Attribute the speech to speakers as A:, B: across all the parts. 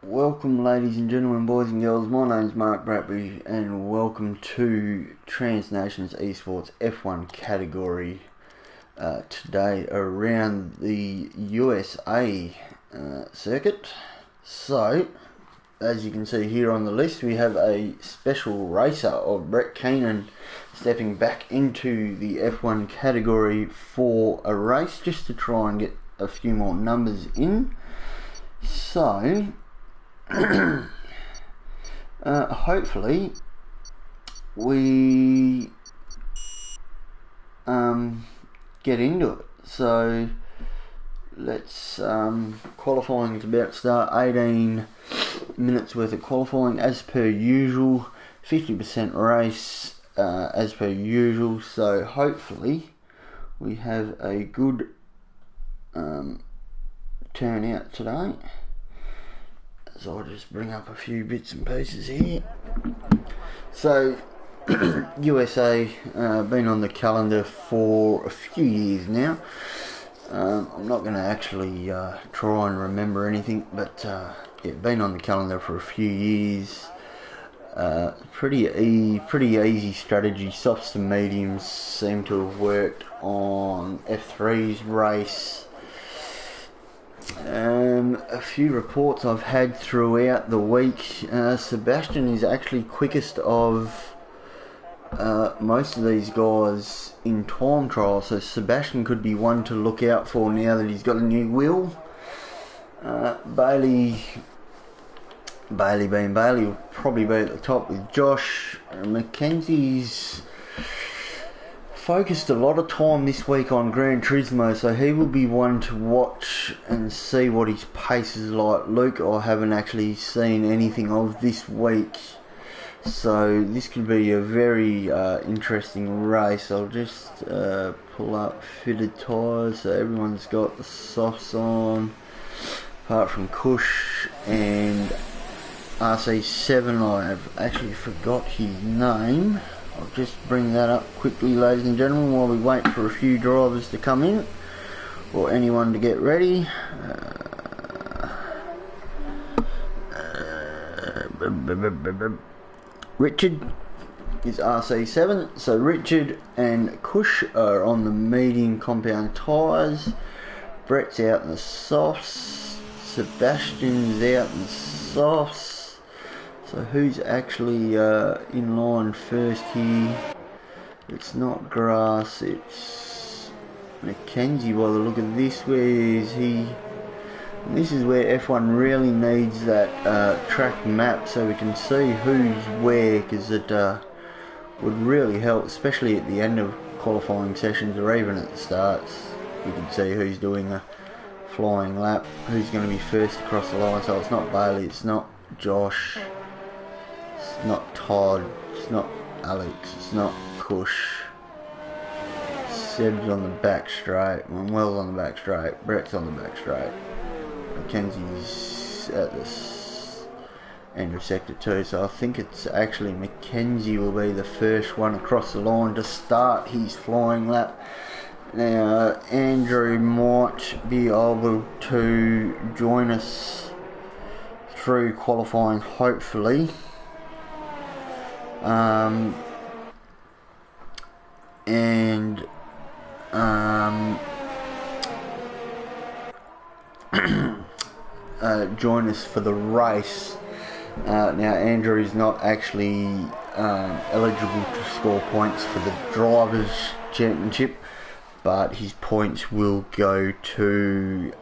A: Welcome, ladies and gentlemen, boys and girls. My name's Mark Bradbury, and welcome to Transnations eSports F1 category today around the USA circuit. So, as you can see here on the list, we have a special racer of Brett Keenan stepping back into the F1 category for a race just to try and get a few more numbers in. So, hopefully we get into it. So let's qualifying's about to start. 18 minutes worth of qualifying as per usual, 50% race as per usual. So hopefully we have a good turnout today. So I'll just bring up a few bits and pieces here. So, USA been on the calendar for a few years now. I'm not going to actually try and remember anything, but yeah, been on the calendar for a few years. Pretty easy strategy. Softs and mediums seem to have worked on F3's race. A few reports I've had throughout the week. Sebastian is actually quickest of most of these guys in time trial, so Sebastian could be one to look out for now that he's got a new wheel. Bailey being Bailey will probably be at the top with Josh. Mackenzie's focused a lot of time this week on Gran Turismo, so he will be one to watch and see what his pace is like. Luke, I haven't actually seen anything of this week, so this could be a very interesting race. I'll just pull up fitted tyres, so everyone's got the softs on, apart from Kush and RC7. I have actually forgot his name. I'll just bring that up quickly, ladies and gentlemen, while we wait for a few drivers to come in or anyone to get ready. Richard is RC7, so Richard and Kush are on the medium compound tyres. Brett's out in the softs. Sebastian's out in the softs. So who's actually in line first here? It's not Grass, it's Mackenzie by the look of this. Where is he? And this is where F1 really needs that track map so we can see who's where, because it would really help, especially at the end of qualifying sessions or even at the starts. You can see who's doing a flying lap, who's going to be first across the line. So it's not Bailey, it's not Josh, it's not Todd, it's not Alex, it's not Kush. Seb's on the back straight, Manuel's on the back straight, Brett's on the back straight, Mackenzie's at the end of sector 2, so I think it's actually Mackenzie will be the first one across the line to start his flying lap. Now Andrew might be able to join us through qualifying, hopefully. Join us for the race. Now Andrew is not actually eligible to score points for the Drivers' Championship, but his points will go to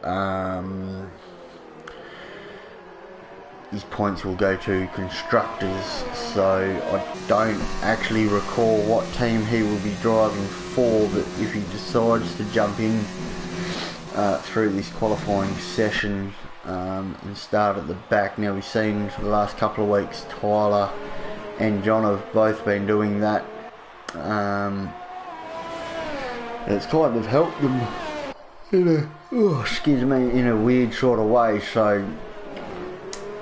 A: constructors. So I don't actually recall what team he will be driving for, but if he decides to jump in through this qualifying session and start at the back. Now we've seen for the last couple of weeks Tyler and John have both been doing that. It's kind of helped them in a weird sort of way, so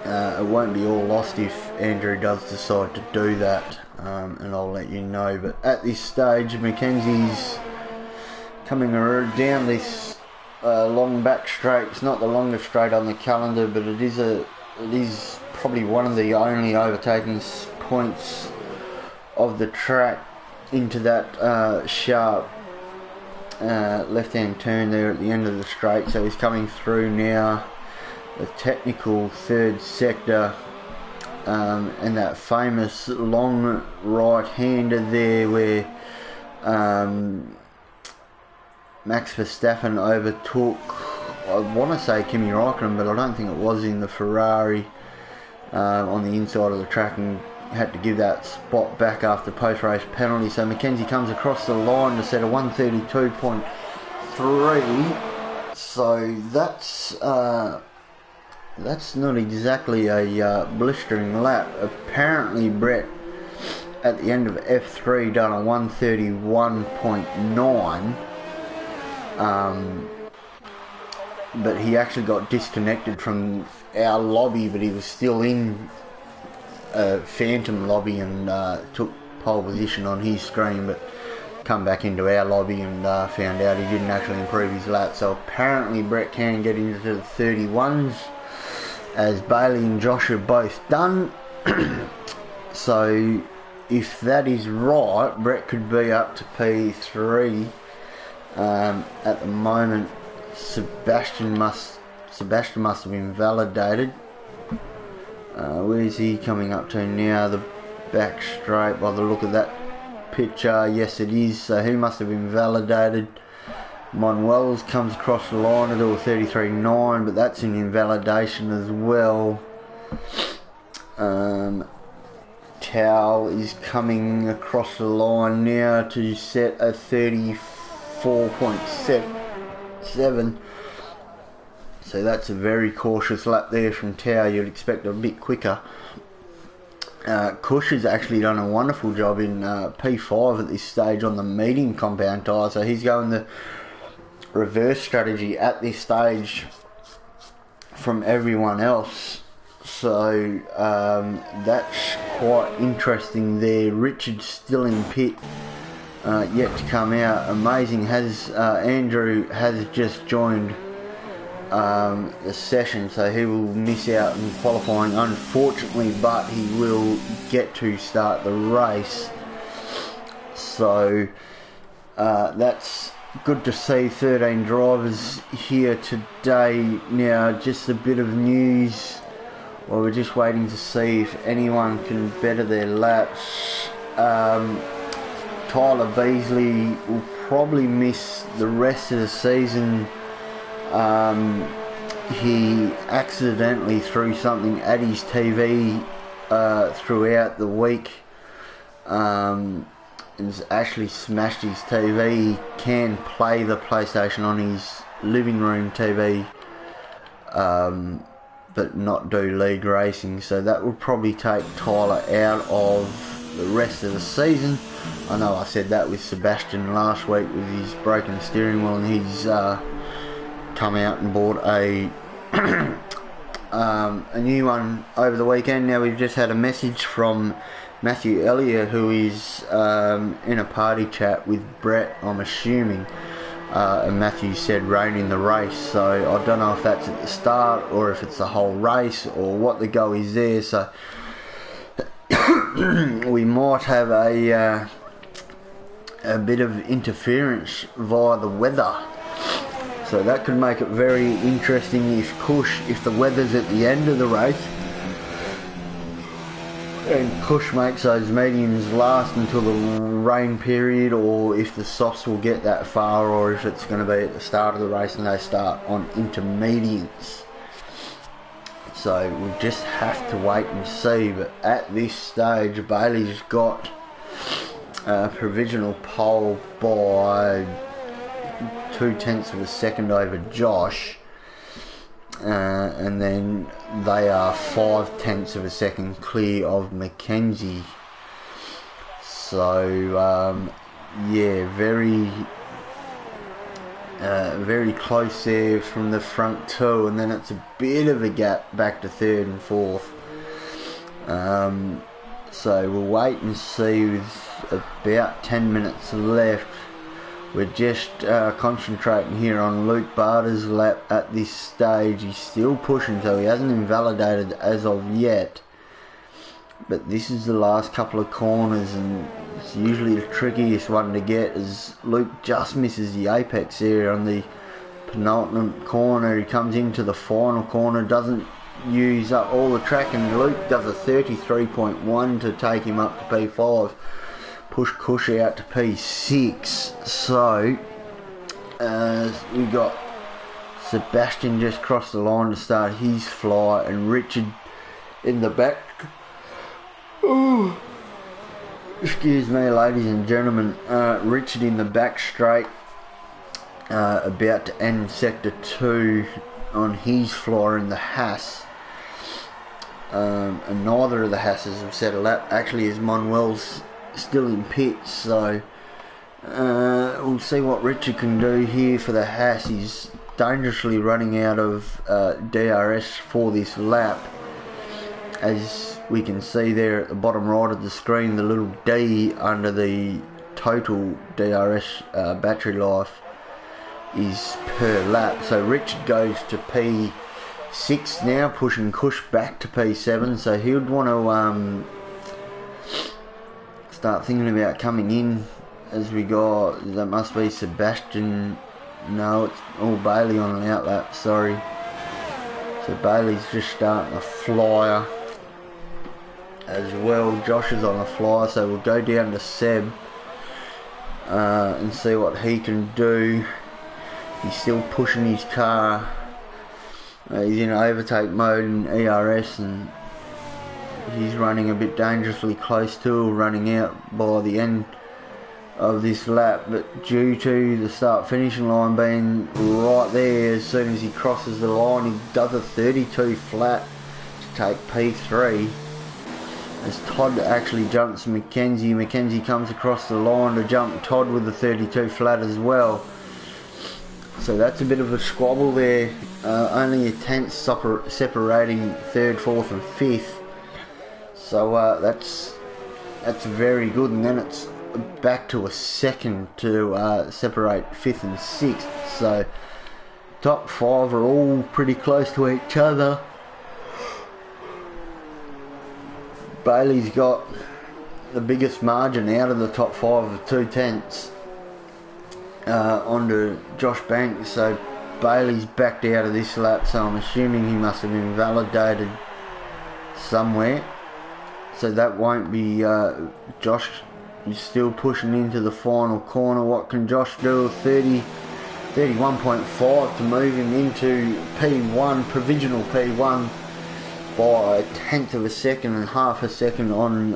A: it won't be all lost if Andrew does decide to do that, and I'll let you know. But at this stage, Mackenzie's coming down this long back straight. It's not the longest straight on the calendar, but it is a it is probably one of the only overtaking points of the track into that sharp left-hand turn there at the end of the straight. So he's coming through now the technical third sector, and that famous long right-hander there where Max Verstappen overtook, I want to say, Kimi Räikkönen, but I don't think it was, in the Ferrari on the inside of the track, and had to give that spot back after post-race penalty. So Mackenzie comes across the line to set a 132.3. So that's not exactly a blistering lap. Apparently Brett at the end of F3 done a 131.9, but he actually got disconnected from our lobby, but he was still in a phantom lobby and took pole position on his screen, but come back into our lobby and found out he didn't actually improve his lap. So apparently Brett can get into the 31s, as Bailey and Josh have both done. So if that is right, Brett could be up to P3 at the moment. Sebastian must have been validated. Where's he coming up to now? The back straight by the look of that picture. Yes, it is. So he must have been validated. Manuel's comes across the line to do a 33.9, but that's an invalidation as well. Tao is coming across the line now to set a 34.7. So that's a very cautious lap there from Tao. You'd expect a bit quicker. Kush has actually done a wonderful job in P5 at this stage on the medium compound tyre. So he's going the reverse strategy at this stage from everyone else. So that's quite interesting there. Richard's still in pit, yet to come out. Amazing. Andrew has just joined the session, so he will miss out in qualifying, unfortunately, but he will get to start the race. So that's good to see. 13 drivers here today. Now, just a bit of news. Well, we're just waiting to see if anyone can better their laps. Tyler Beasley will probably miss the rest of the season. He accidentally threw something at his TV throughout the week, and actually smashed his TV. He can play the PlayStation on his living room TV, but not do league racing. So that will probably take Tyler out of the rest of the season. I know I said that with Sebastian last week with his broken steering wheel, and he's come out and bought a new one over the weekend. Now we've just had a message from Matthew Elliott, who is in a party chat with Brett, I'm assuming, and Matthew said rain in the race. So I don't know if that's at the start or if it's the whole race or what the go is there. So we might have a bit of interference via the weather. So that could make it very interesting if the weather's at the end of the race and Kush makes those mediums last until the rain period, or if the softs will get that far, or if it's going to be at the start of the race and they start on intermediates. So we'll just have to wait and see. But at this stage, Bailey's got a provisional pole by 0.2 of a second over Josh, and then they are 0.5 of a second clear of Mackenzie. So yeah, very close there from the front two, and then it's a bit of a gap back to third and fourth. So we'll wait and see with about 10 minutes left We're just concentrating here on Luke Barter's lap at this stage. He's still pushing, so he hasn't invalidated as of yet. But this is the last couple of corners, and it's usually the trickiest one to get, as Luke just misses the apex area on the penultimate corner. He comes into the final corner, doesn't use up all the track, and Luke does a 33.1 to take him up to P5. Push Kush out to P6. So we got Sebastian just crossed the line to start his fly, and Richard in the back. Ooh. Excuse me, ladies and gentlemen. Richard in the back straight, about to end sector 2 on his fly in the Haas. And neither of the Hasses have set a lap. Actually, as Manuel's still in pits, so we'll see what Richard can do here for the Haas. He's dangerously running out of DRS for this lap, as we can see there at the bottom right of the screen. The little D under the total DRS battery life is per lap. So Richard goes to P6 now, pushing Kush back to P7, so he would want to start thinking about coming in. As we got, that must be Sebastian, no, it's Bailey on an outlap, sorry. So Bailey's just starting a flyer as well. Josh is on a flyer, so we'll go down to Seb and see what he can do. He's still pushing his car. He's in overtake mode in ERS, and he's running a bit dangerously close to running out by the end of this lap, but due to the start finishing line being right there, as soon as he crosses the line, he does a 32 flat to take P3. As Todd actually jumps Mackenzie. Mackenzie comes across the line to jump Todd with the 32 flat as well. So that's a bit of a squabble there. Only a tenth separating third, fourth and fifth. So that's very good, and then it's back to a second to separate fifth and sixth. So top five are all pretty close to each other. Bailey's got the biggest margin out of the top five of 2 tenths onto Josh Banks. So Bailey's backed out of this lap, so I'm assuming he must have been validated somewhere. So that won't be Josh is still pushing into the final corner. What can Josh do? 31.5 to move him into P1, provisional P1, by a tenth of a second and half a second on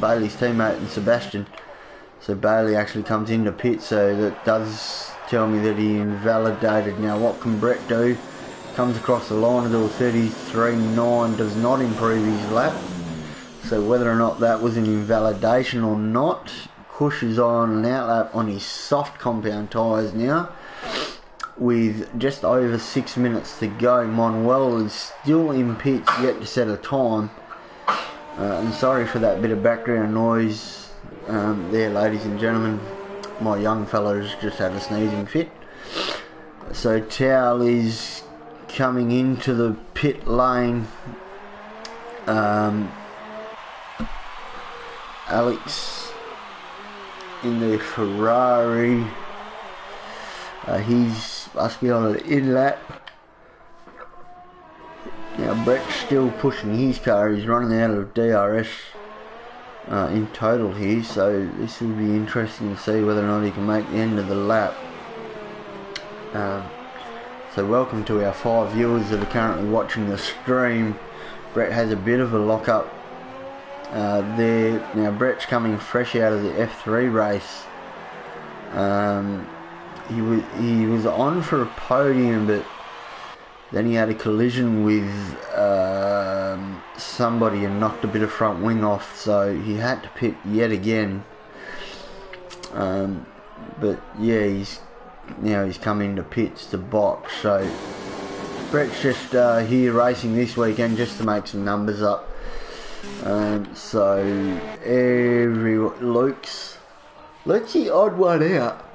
A: Bailey's teammate and Sebastian. So Bailey actually comes into pit, so that does tell me that he invalidated. Now what can Brett do? Comes across the line to do a 33.9, does not improve his lap. So whether or not that was an invalidation or not, Kush is on an outlap on his soft compound tyres now, with just over 6 minutes to go. Manuel is still in pits, yet to set a time. And sorry for that bit of background noise there, ladies and gentlemen. My young fella has just had a sneezing fit. So Towel is coming into the pit lane. Alex in the Ferrari. He's must be on an in lap. Now Brett's still pushing his car. He's running out of DRS in total here, so this will be interesting to see whether or not he can make the end of the lap. So welcome to our 5 viewers that are currently watching the stream. Brett has a bit of a lock up there. Now Brett's coming fresh out of the F3 race. He was on for a podium, but then he had a collision with somebody and knocked a bit of front wing off, so he had to pit yet again. But yeah, he's come into pits to box. So Brett's just here racing this weekend just to make some numbers up. So Luke's Let's the odd one out.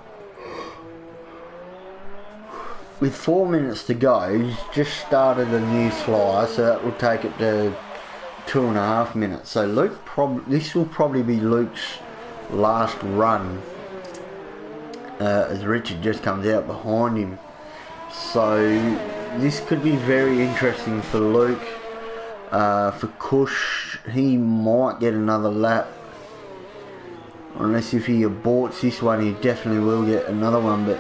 A: With 4 minutes to go, he's just started a new flyer, so that will take it to 2.5 minutes. So this will probably be Luke's last run, as Richard just comes out behind him. So this could be very interesting for Luke. For Kush, he might get another lap. Unless if he aborts this one, he definitely will get another one, but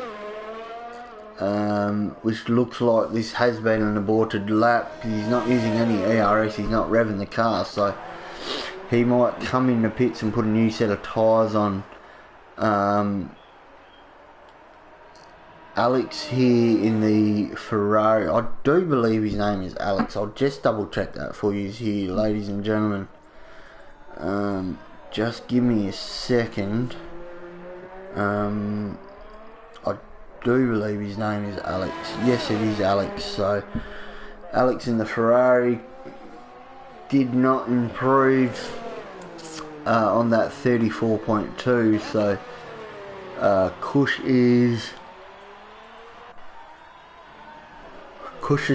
A: which looks like this has been an aborted lap. He's not using any ERS, he's not revving the car, so he might come in the pits and put a new set of tyres on. Alex here in the Ferrari, I do believe his name is Alex, I'll just double check that for you here, ladies and gentlemen. Just give me a second. I do believe his name is Alex. Yes, it is Alex. So Alex in the Ferrari did not improve on that 34.2. So Kush is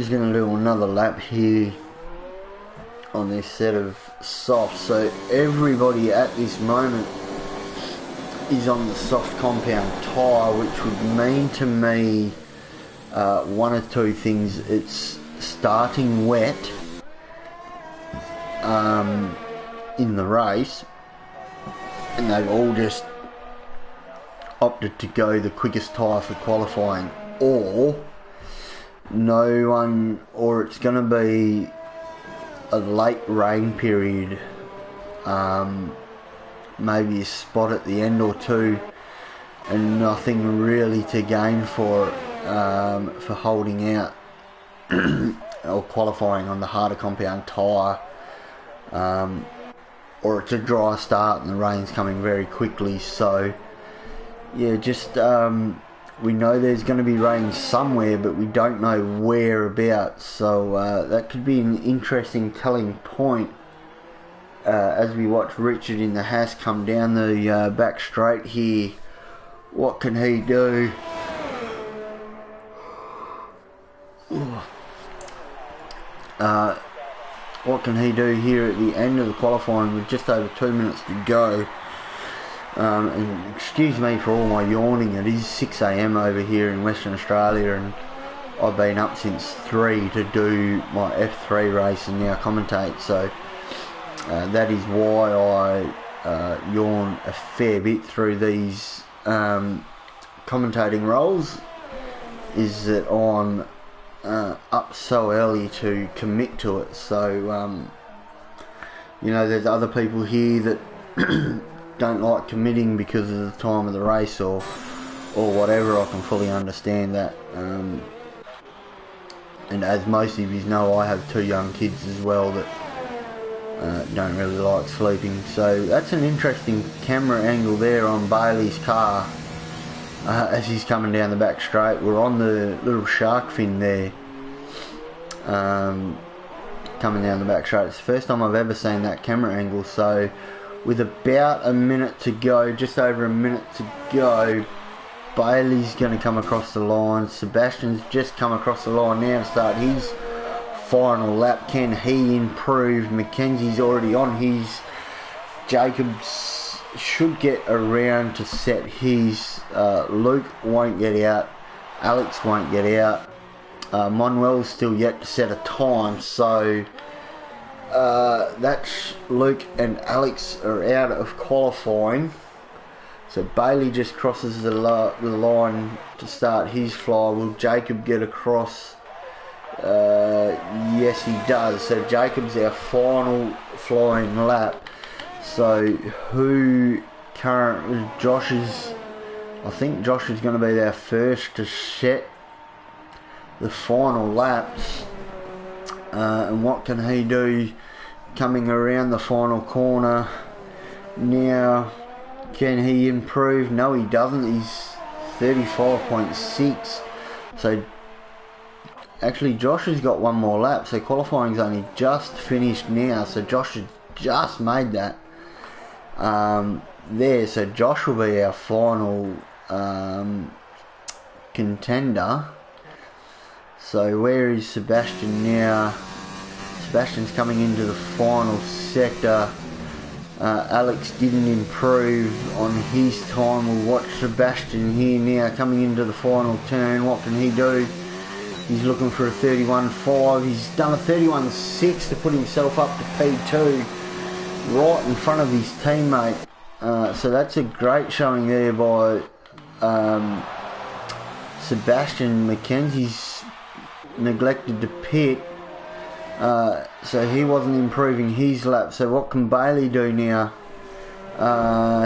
A: going to do another lap here on this set of softs. So everybody at this moment is on the soft compound tyre, which would mean to me one of two things. It's starting wet in the race, and they've all just opted to go the quickest tyre for qualifying, or it's going to be a late rain period, maybe a spot at the end or two, and nothing really to gain for holding out or qualifying on the harder compound tyre, or it's a dry start and the rain's coming very quickly. So yeah, just we know there's going to be rain somewhere, but we don't know whereabouts. So that could be an interesting telling point as we watch Richard in the Haas come down the back straight here. What can he do? What can he do here at the end of the qualifying with just over 2 minutes to go? And excuse me for all my yawning, it is 6 AM over here in Western Australia, and I've been up since 3 to do my F3 race and now commentate, so that is why I yawn a fair bit through these commentating roles, is that I'm up so early to commit to it. So there's other people here that don't like committing because of the time of the race or whatever. I can fully understand that, and as most of you know, I have 2 young kids as well that don't really like sleeping. So that's an interesting camera angle there on Bailey's car as he's coming down the back straight. We're on the little shark fin there, coming down the back straight. It's the first time I've ever seen that camera angle. So with about a minute to go, just over a minute to go, Bailey's going to come across the line. Sebastian's just come across the line now to start his final lap. Can he improve? Mackenzie's already on his. Jacobs should get around to set his. Luke won't get out. Alex won't get out. Manuel's still yet to set a time, so that's Luke and Alex are out of qualifying. So Bailey just crosses the line to start his fly. Will Jacob get across? Yes, he does. So Jacob's our final flying lap. So who currently I think Josh is going to be our first to set the final laps. And what can he do coming around the final corner now? Can he improve? No, he doesn't. He's 35.6. So actually Josh has got one more lap, so qualifying's only just finished now, so Josh has just made that. there. So Josh will be our final contender. So where is Sebastian now? Sebastian's coming into the final sector. Alex didn't improve on his time. We'll watch Sebastian here now coming into the final turn. What can he do? He's looking for a 31.5. He's done a 31.6 to put himself up to P2, right in front of his teammate. So that's a great showing there by Sebastian. Mackenzie's neglected to pit, so he wasn't improving his lap. So what can Bailey do now?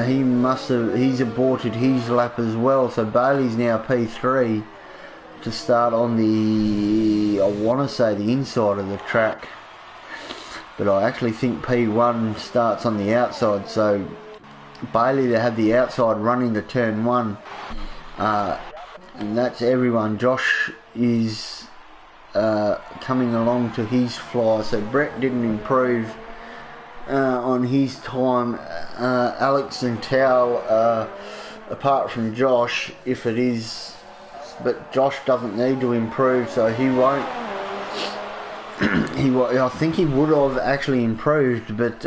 A: He's aborted his lap as well. So Bailey's now P3 to start on the, I want to say, the inside of the track, but I actually think P1 starts on the outside. So Bailey to have the outside running to turn 1, and that's everyone. Josh is coming along to his fly, so Brett didn't improve on his time. Alex and Tao, apart from Josh, if it is, but Josh doesn't need to improve, so he won't. I think he would have actually improved, but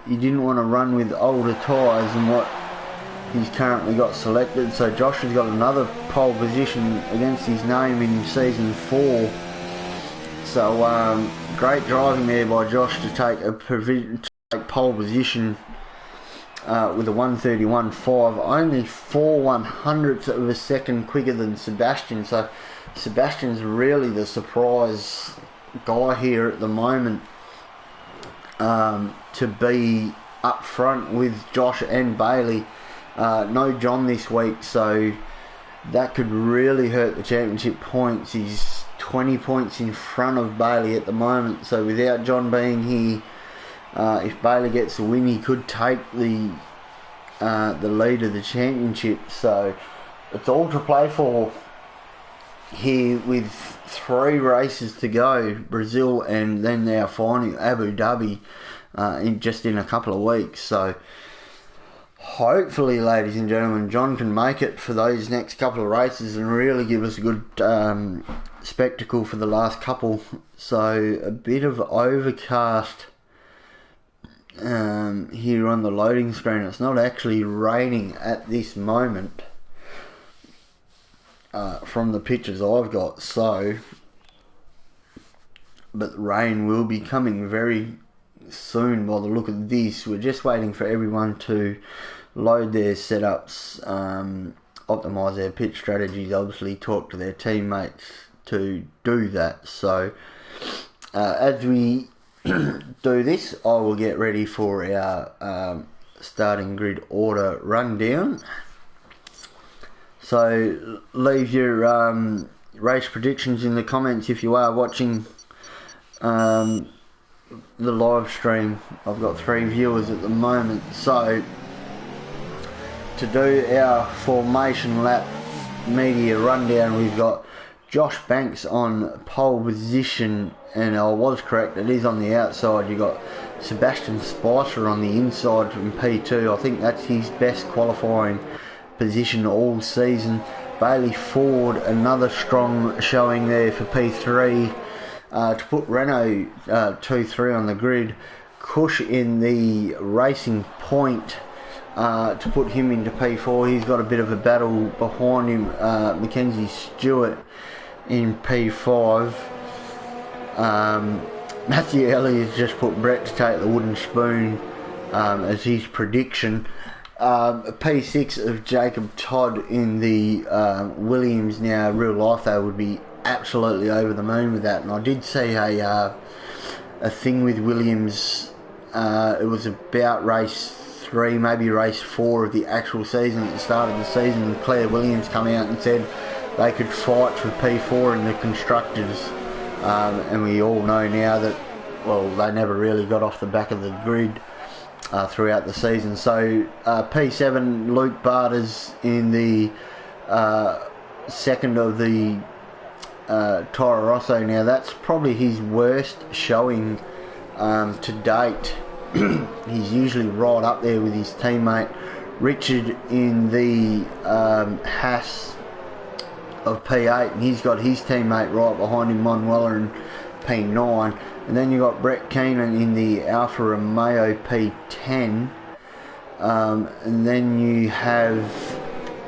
A: he didn't want to run with older tyres than what he's currently got selected. So Josh has got another pole position against his name in season 4. So great driving there by Josh to take pole position with a 1:31.5, only 4/100ths of a second quicker than Sebastian. So Sebastian's really the surprise guy here at the moment, to be up front with Josh and Bailey. No John this week, so that could really hurt the championship points. He's 20 points in front of Bailey at the moment, so without John being here, if Bailey gets a win, he could take the lead of the championship. So it's all to play for here with 3 races to go, Brazil and then our final Abu Dhabi in a couple of weeks. So hopefully, ladies and gentlemen, John can make it for those next couple of races and really give us a good spectacle for the last couple. So a bit of overcast here on the loading screen. It's not actually raining at this moment from the pictures I've got, so but rain will be coming very soon by the look of this. We're just waiting for everyone to load their setups, optimise their pitch strategies, obviously talk to their teammates to do that. So as we do this, I will get ready for our starting grid order rundown. So leave your race predictions in the comments if you are watching the live stream. I've got 3 viewers at the moment. So to do our formation lap media rundown, we've got Josh Banks on pole position, and I was correct, it is on the outside. You got Sebastian Spicer on the inside from P2. I think that's his best qualifying position all season. Bailey Ford, another strong showing there for P3 to put Renault 2-3 on the grid. Cush in the Racing Point to put him into P4. He's got a bit of a battle behind him. Mackenzie Stewart in P5. Matthew Elliott's just put Brett to take the wooden spoon as his prediction. P6 of Jacob Todd in the Williams. Now, real life, they would be absolutely over the moon with that. And I did see a thing with Williams. It was about race 3, maybe race 4 of the actual season, at the start of the season, and Claire Williams come out and said they could fight for P4 in the constructors. And we all know now that, well, they never really got off the back of the grid throughout the season. So P7, Luke Barters in the second of the Toro Rosso. Now that's probably his worst showing to date. He's usually right up there with his teammate Richard in the Haas of P8, and he's got his teammate right behind him, Manuela, in P9. And then you got Brett Keenan in the Alfa Romeo P10. And then you have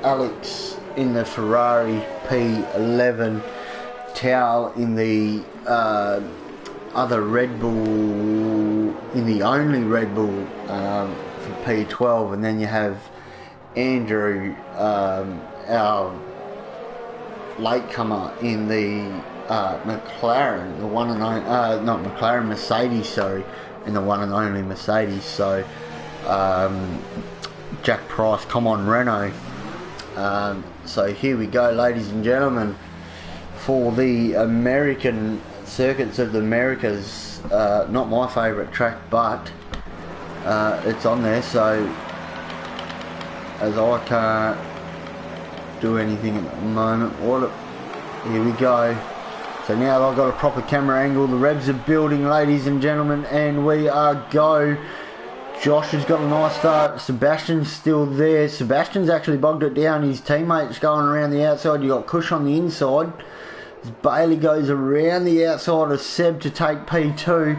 A: Alex in the Ferrari P11, Tal in the other Red Bull, in the only Red Bull for P12, and then you have Andrew, our latecomer in the McLaren, the one and only, not McLaren, Mercedes, sorry, in the one and only Mercedes. So Jack Price, come on Renault. So here we go, ladies and gentlemen, for the American Circuits of the Americas. Not my favourite track, but it's on there, so as I can't do anything at the moment. Here we go. So now I've got a proper camera angle. The revs are building, ladies and gentlemen, and we are go. Josh has got a nice start. Sebastian's still there. Sebastian's actually bogged it down. His teammates going around the outside. You got Cush on the inside. Bailey goes around the outside of Seb to take P2,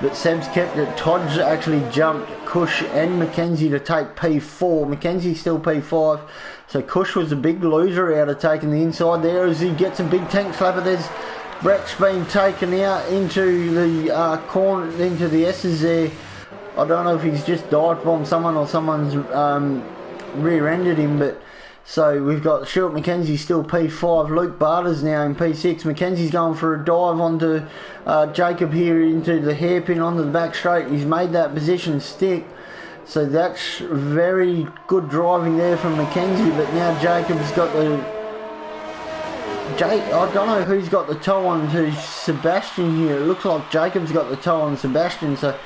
A: but Seb's kept it. Todd's actually jumped Cush and Mackenzie to take P4. Mackenzie's still P5, so Cush was a big loser out of taking the inside there as he gets a big tank slapper. There's Brett's been taken out into the corner, into the S's there. I don't know if he's just dive bombed someone or someone's rear-ended him, but so we've got Stuart Mackenzie still P5, Luke Barter's now in P6. Mackenzie's going for a dive onto Jacob here into the hairpin onto the back straight. He's made that position stick, so that's very good driving there from Mackenzie. But now Jacob's got I don't know who's got the toe on to Sebastian here. It looks like Jacob's got the toe on Sebastian, so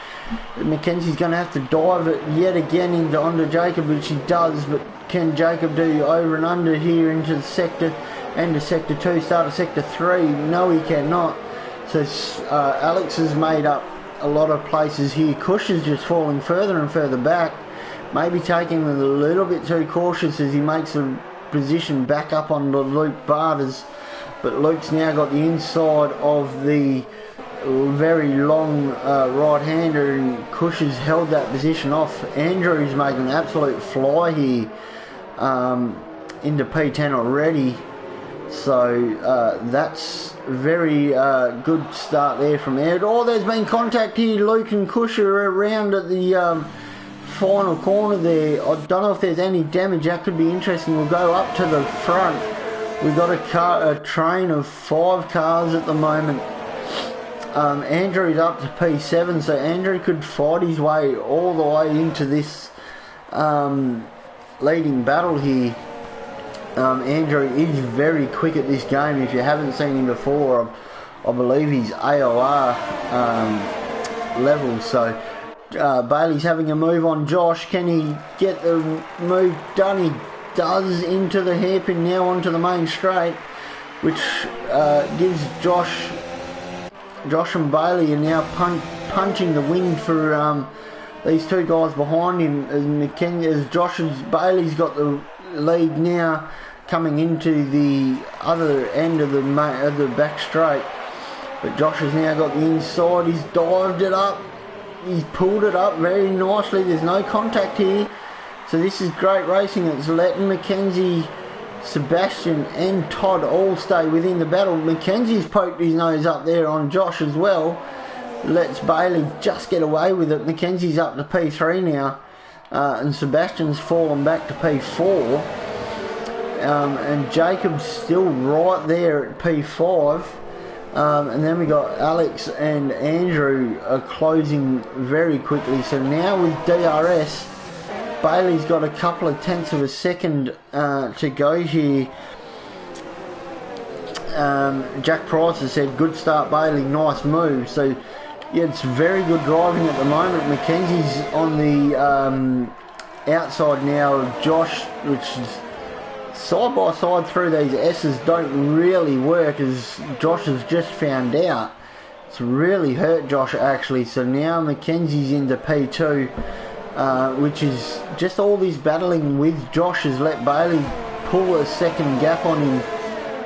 A: Mackenzie's going to have to dive it yet again onto Jacob, which he does, but can Jacob do over and under here into the sector, end of sector 2, start of sector 3? No, he cannot. So Alex has made up a lot of places here. Cush is just falling further and further back, maybe taking it a little bit too cautious as he makes the position back up on the Luke Barters. But Luke's now got the inside of the very long right-hander, and Cush has held that position off. Andrew's making an absolute fly here into P10 already, so that's very good start there from Ed. Oh, there's been contact here. Luke and Cush are around at the final corner there. I don't know if there's any damage. That could be interesting. We'll go up to the front. We've got a train of 5 cars at the moment. Andrew's up to P7, so Andrew could fight his way all the way into this leading battle here. Andrew is very quick at this game. If you haven't seen him before, I believe he's AOR level. So Bailey's having a move on Josh. Can he get the move done? He does, into the hairpin now onto the main straight, which gives Josh and Bailey are now punching the wind for these two guys behind him as Bailey's got the lead now coming into the other end of the back straight. But Josh has now got the inside. He's dived it up. He's pulled it up very nicely. There's no contact here. So this is great racing. It's letting Mackenzie, Sebastian and Todd all stay within the battle. Mackenzie's poked his nose up there on Josh as well. Lets Bailey just get away with it. Mackenzie's up to P3 now, and Sebastian's fallen back to P4, and Jacob's still right there at P5, and then we got Alex and Andrew are closing very quickly. So now with DRS, Bailey's got a couple of tenths of a second to go here. Jack Price has said, good start Bailey, nice move. So yeah, it's very good driving at the moment. Mackenzie's on the outside now of Josh, which is side by side through these S's don't really work, as Josh has just found out. It's really hurt Josh actually. So now Mackenzie's into P2. which is just all this battling with Josh has let Bailey pull a second gap on him.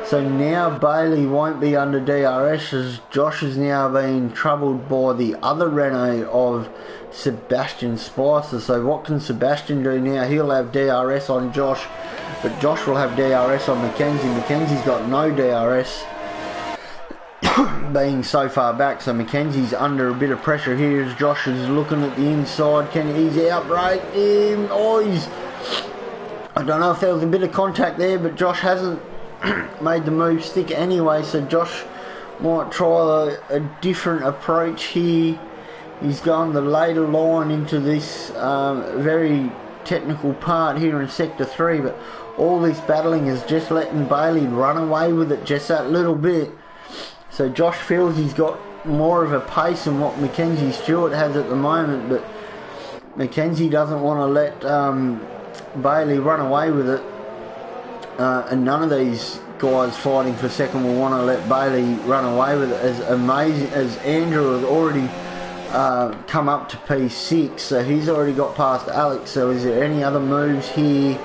A: So now Bailey won't be under DRS, as Josh is now being troubled by the other Renault of Sebastian Spicer. So what can Sebastian do now? He'll have DRS on Josh, but Josh will have DRS on Mackenzie. Mackenzie's got no DRS, being so far back, so Mackenzie's under a bit of pressure here as Josh is looking at the inside. Can he's outbrake him? Oh, I don't know if there was a bit of contact there, but Josh hasn't made the move stick anyway, so Josh might try a different approach here. He's gone the later line into this very technical part here in Sector 3, but all this battling is just letting Bailey run away with it just that little bit. So Josh feels he's got more of a pace than what Mackenzie Stewart has at the moment, but Mackenzie doesn't want to let Bailey run away with it. And none of these guys fighting for second will want to let Bailey run away with it. As amazing as Andrew has already come up to P6, so he's already got past Alex. So is there any other moves here?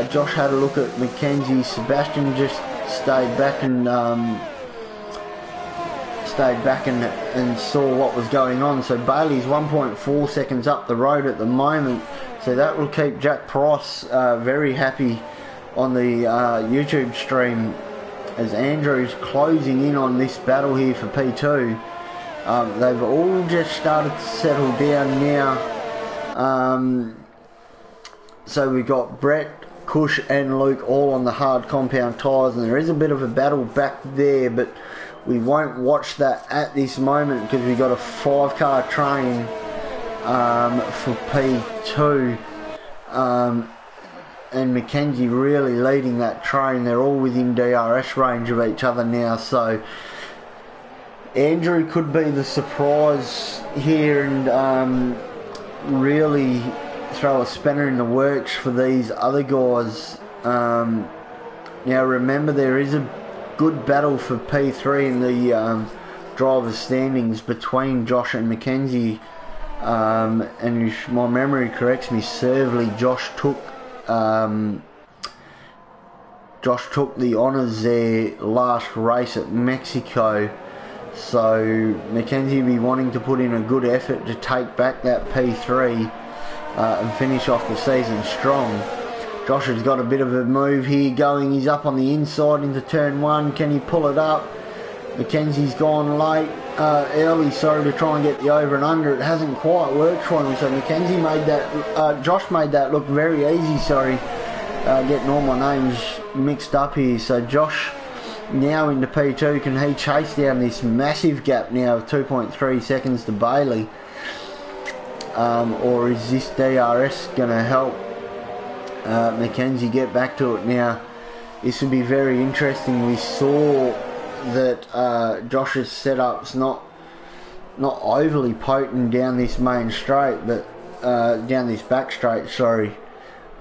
A: Josh had a look at Mackenzie. Sebastian just stayed back and saw what was going on. So Bailey's 1.4 seconds up the road at the moment, so that will keep Jack Price very happy on the YouTube stream, as Andrew's closing in on this battle here for P2. They've all just started to settle down now. So we've got Brett, Kush and Luke all on the hard compound tyres, and there is a bit of a battle back there, but we won't watch that at this moment because we've got a 5-car train for P2. And Mackenzie really leading that train. They're all within DRS range of each other now, so Andrew could be the surprise here and really throw a spanner in the works for these other guys. Now remember, there is a good battle for P3 in the driver's standings between Josh and Mackenzie, and if my memory corrects me seriously, Josh took the honours there last race at Mexico, so Mackenzie will be wanting to put in a good effort to take back that P3 and finish off the season strong. Josh has got a bit of a move here going. He's up on the inside into turn 1. Can he pull it up? Mackenzie's gone late, early, sorry, to try and get the over and under. It hasn't quite worked for him, so Mackenzie made that, Josh made that look very easy, sorry. Getting all my names mixed up here. So Josh now into P2, can he chase down this massive gap now of 2.3 seconds to Bailey? Or is this DRS going to help Mackenzie get back to it now? This would be very interesting. We saw that Josh's setup's not overly potent down this main straight, but down this back straight, sorry.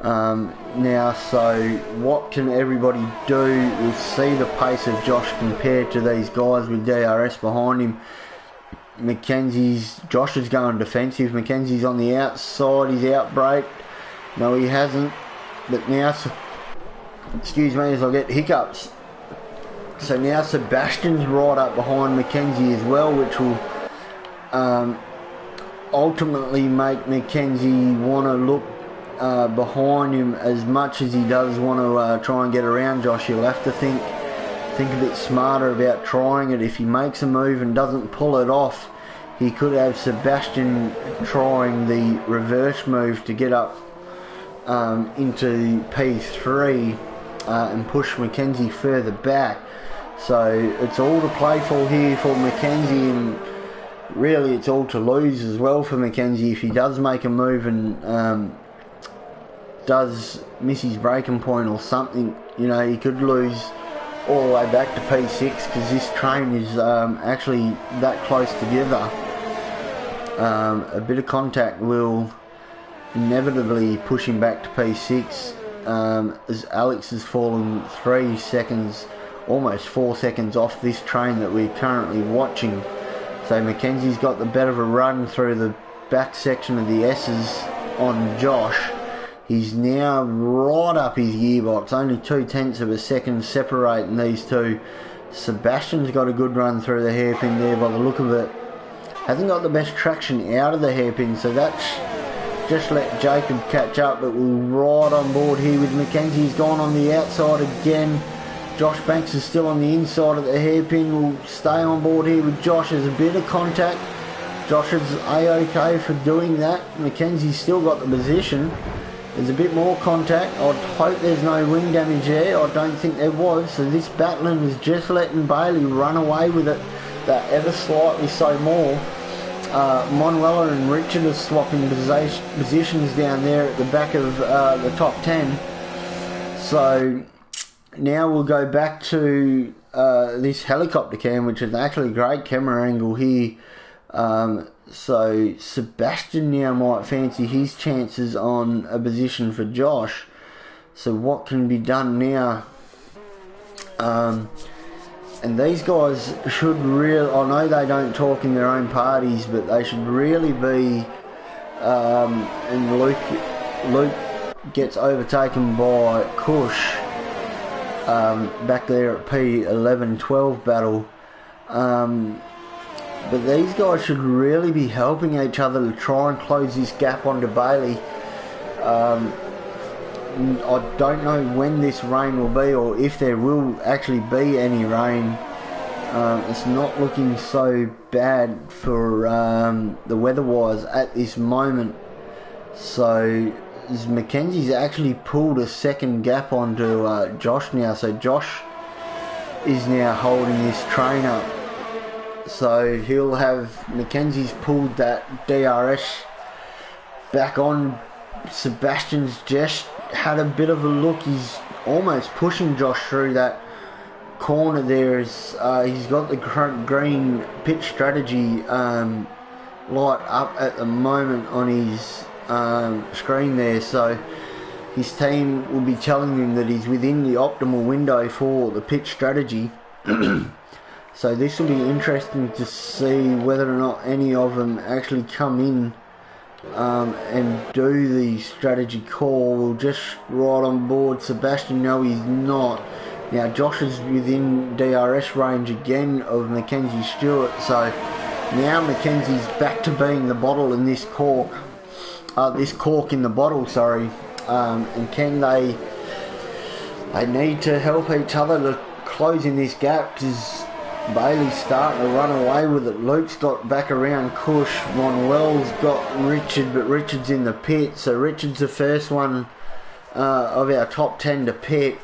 A: Now, so what can everybody do? We'll see the pace of Josh compared to these guys with DRS behind him. Josh is going defensive. Mackenzie's on the outside. He's outbraked. No, he hasn't. But now, excuse me as I get hiccups. So now Sebastian's right up behind Mackenzie as well, which will ultimately make Mackenzie want to look behind him as much as he does want to try and get around Josh. He'll have to think a bit smarter about trying it. If he makes a move and doesn't pull it off, he could have Sebastian trying the reverse move to get up into P3 and push Mackenzie further back. So it's all to play for here for Mackenzie, and really it's all to lose as well for Mackenzie if he does make a move and does miss his breaking point or something. You know, he could lose all the way back to P6 because this train is actually that close together. A bit of contact will inevitably push him back to P6 as Alex has fallen 3 seconds, almost 4 seconds off this train that we're currently watching. So Mackenzie's got the better of a run through the back section of the S's. on Josh. He's now right up his gearbox, only 0.2 of a second separating these two. Sebastian's got a good run through the hairpin there by the look of it. Hasn't got the best traction out of the hairpin, so that's just let Jacob catch up, but we're right on board here with Mackenzie. He's gone on the outside again. Josh Banks is still on the inside of the hairpin. We'll stay on board here with Josh. There's a bit of contact. Josh is A-OK for doing that. Mackenzie's still got the position. There's a bit more contact. I'd hope there's no wing damage there. I don't think there was. So this battling is just letting Bailey run away with it that ever slightly so more. Manuela and Richard are swapping positions down there at the back of the top 10. So now we'll go back to this helicopter cam, which is actually a great camera angle here. So Sebastian now might fancy his chances on a position for Josh. So what can be done now? And these guys should really, I know they don't talk in their own parties, but they should really be, and Luke gets overtaken by Kush back there at P11-12 battle. But these guys should really be helping each other to try and close this gap onto Bailey. I don't know when this rain will be, or if there will actually be any rain. It's not looking so bad for the weather-wise at this moment. So Mackenzie's actually pulled a second gap onto Josh now. So Josh is now holding this train up. So he'll have Mackenzie's pulled that DRS back on. Sebastian's just had a bit of a look. He's almost pushing Josh through that corner there. He's got the green pitch strategy light up at the moment on his screen there. So his team will be telling him that he's within the optimal window for the pitch strategy. So this will be interesting to see whether or not any of them actually come in and do the strategy call. We'll just right on board Sebastian. No, he's not. Now Josh is within DRS range again of Mackenzie Stewart. So now Mackenzie's back to being the bottle in this cork. This cork in the bottle, sorry. And can they need to help each other to closing this gap, because Bailey's starting to run away with it. Luke's got back around Kush. Manuel's got Richard, but Richard's in the pit. So Richard's the first one of our top 10 to pit.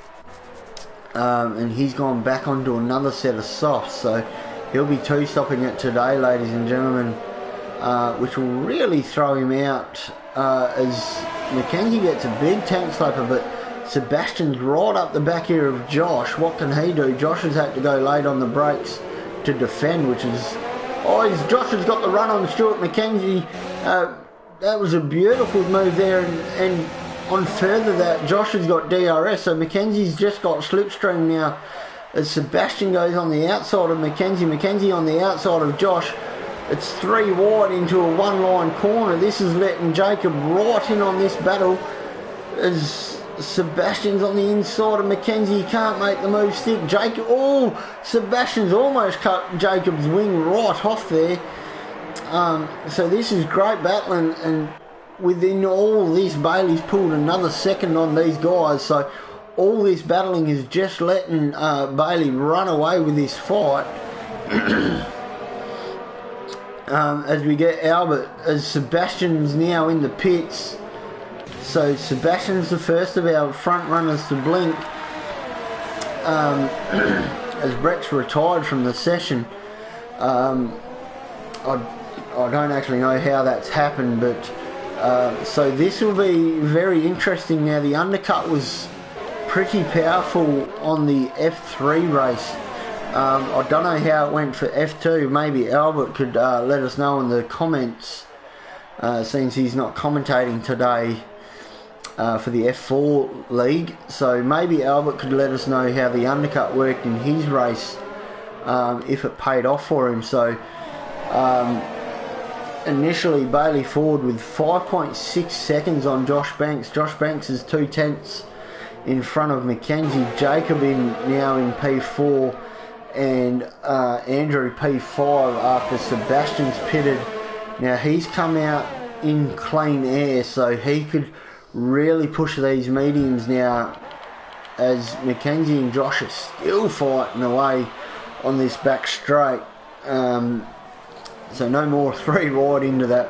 A: And he's gone back onto another set of softs. So he'll be two-stopping it today, ladies and gentlemen. Which will really throw him out as Mackenzie gets a big tank slapper, but Sebastian's right up the back here of Josh. What can he do? Josh has had to go late on the brakes to defend, which is... Josh has got the run on Stuart Mackenzie. That was a beautiful move there, and on further that, Josh has got DRS, so Mackenzie's just got slipstream now as Sebastian goes on the outside of Mackenzie. Mackenzie on the outside of Josh. It's 3 wide into a one-line corner. This is letting Jacob right in on this battle as Sebastian's on the inside of Mackenzie. He can't make the move stick. Sebastian's almost cut Jacob's wing right off there. So this is great battling, and within all this, Bailey's pulled another second on these guys. So all this battling is just letting Bailey run away with this fight. As we get Albert, as Sebastian's now in the pits. So Sebastian's the first of our front runners to blink. As Brett's retired from the session. I don't actually know how that's happened, but so this will be very interesting. Now the undercut was pretty powerful on the F3 race. I don't know how it went for F2. Maybe Albert could let us know in the comments, since he's not commentating today for the F4 league. So maybe Albert could let us know how the undercut worked in his race, if it paid off for him. So initially Bailey forward with 5.6 seconds on Josh Banks. Josh Banks is 2/10 in front of Mackenzie. Jacob now in P4 and Andrew P5 after Sebastian's pitted. Now he's come out in clean air, so he could really push these mediums now, as Mackenzie and Josh are still fighting away on this back straight. So no more 3 wide into that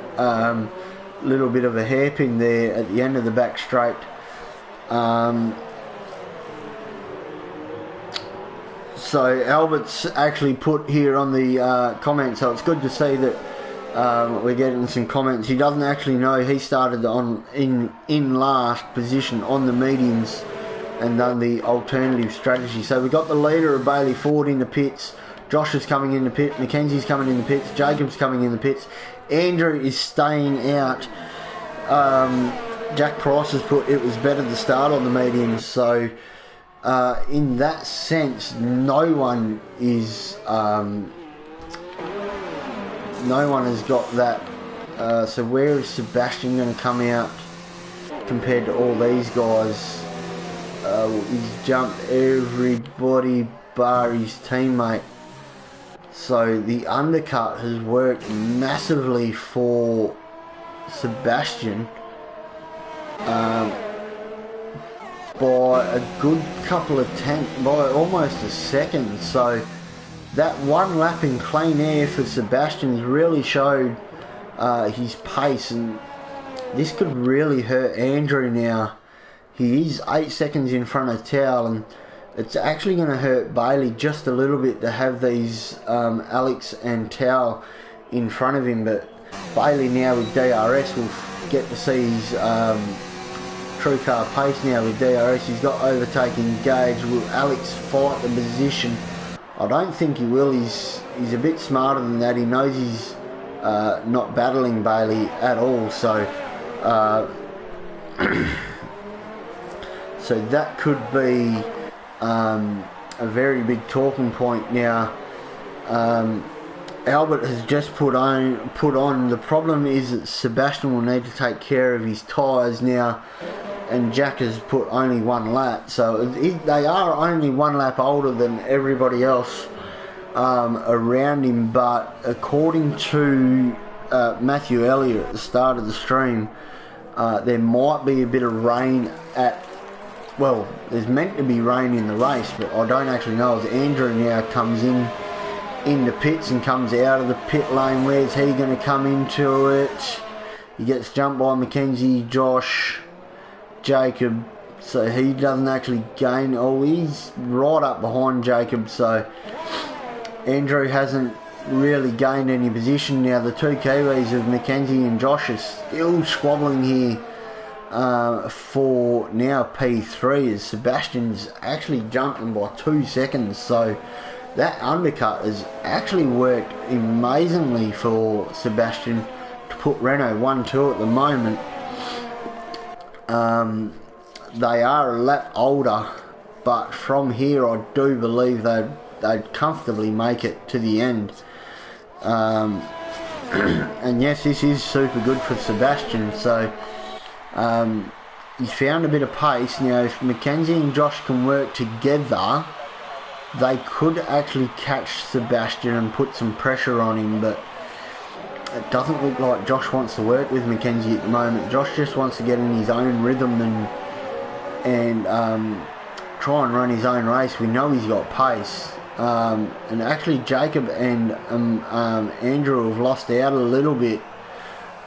A: little bit of a hairpin there at the end of the back straight. So Albert's actually put here on the comments, so it's good to see that we're getting some comments. He doesn't actually know he started in last position on the mediums and done the alternative strategy. So we got the leader of Bailey Ford in the pits. Josh is coming in the pit. Mackenzie's coming in the pits. Jacob's coming in the pits. Andrew is staying out. Jack Price has put it was better to start on the mediums. So in that sense, no one has got that. So where is Sebastian going to come out compared to all these guys? He's jumped everybody bar his teammate. So the undercut has worked massively for Sebastian by a good couple of by almost a second. So that one lap in clean air for Sebastian's really showed his pace, and this could really hurt Andrew now. He is 8 seconds in front of Towel, and it's actually going to hurt Bailey just a little bit to have these Alex and Towel in front of him. But Bailey now with DRS will get to see his true car pace now with DRS. He's got overtaking gauge. Will Alex fight the position? I don't think he will. He's a bit smarter than that. He knows he's not battling Bailey at all. So so that could be a very big talking point now. Albert has just put on. The problem is that Sebastian will need to take care of his tyres now, and Jack has put only 1 lap. So they are only 1 lap older than everybody else around him. But according to Matthew Elliott at the start of the stream, there might be a bit of rain well, there's meant to be rain in the race, but I don't actually know. As Andrew now comes in the pits and comes out of the pit lane, where's he going to come into it? He gets jumped by Mackenzie, Josh, Jacob, so he doesn't actually gain. Oh, he's right up behind Jacob, so Andrew hasn't really gained any position. Now the 2 Kiwis of Mackenzie and Josh are still squabbling here for now P3, as Sebastian's actually jumping by 2 seconds. So that undercut has actually worked amazingly for Sebastian to put Renault 1-2 at the moment. They are a lap older, but from here I do believe they'd comfortably make it to the end. And yes, this is super good for Sebastian. So he's found a bit of pace. Now if Mackenzie and Josh can work together, they could actually catch Sebastian and put some pressure on him, but it doesn't look like Josh wants to work with Mackenzie at the moment. Josh just wants to get in his own rhythm and try and run his own race. We know he's got pace. And actually Jacob and Andrew have lost out a little bit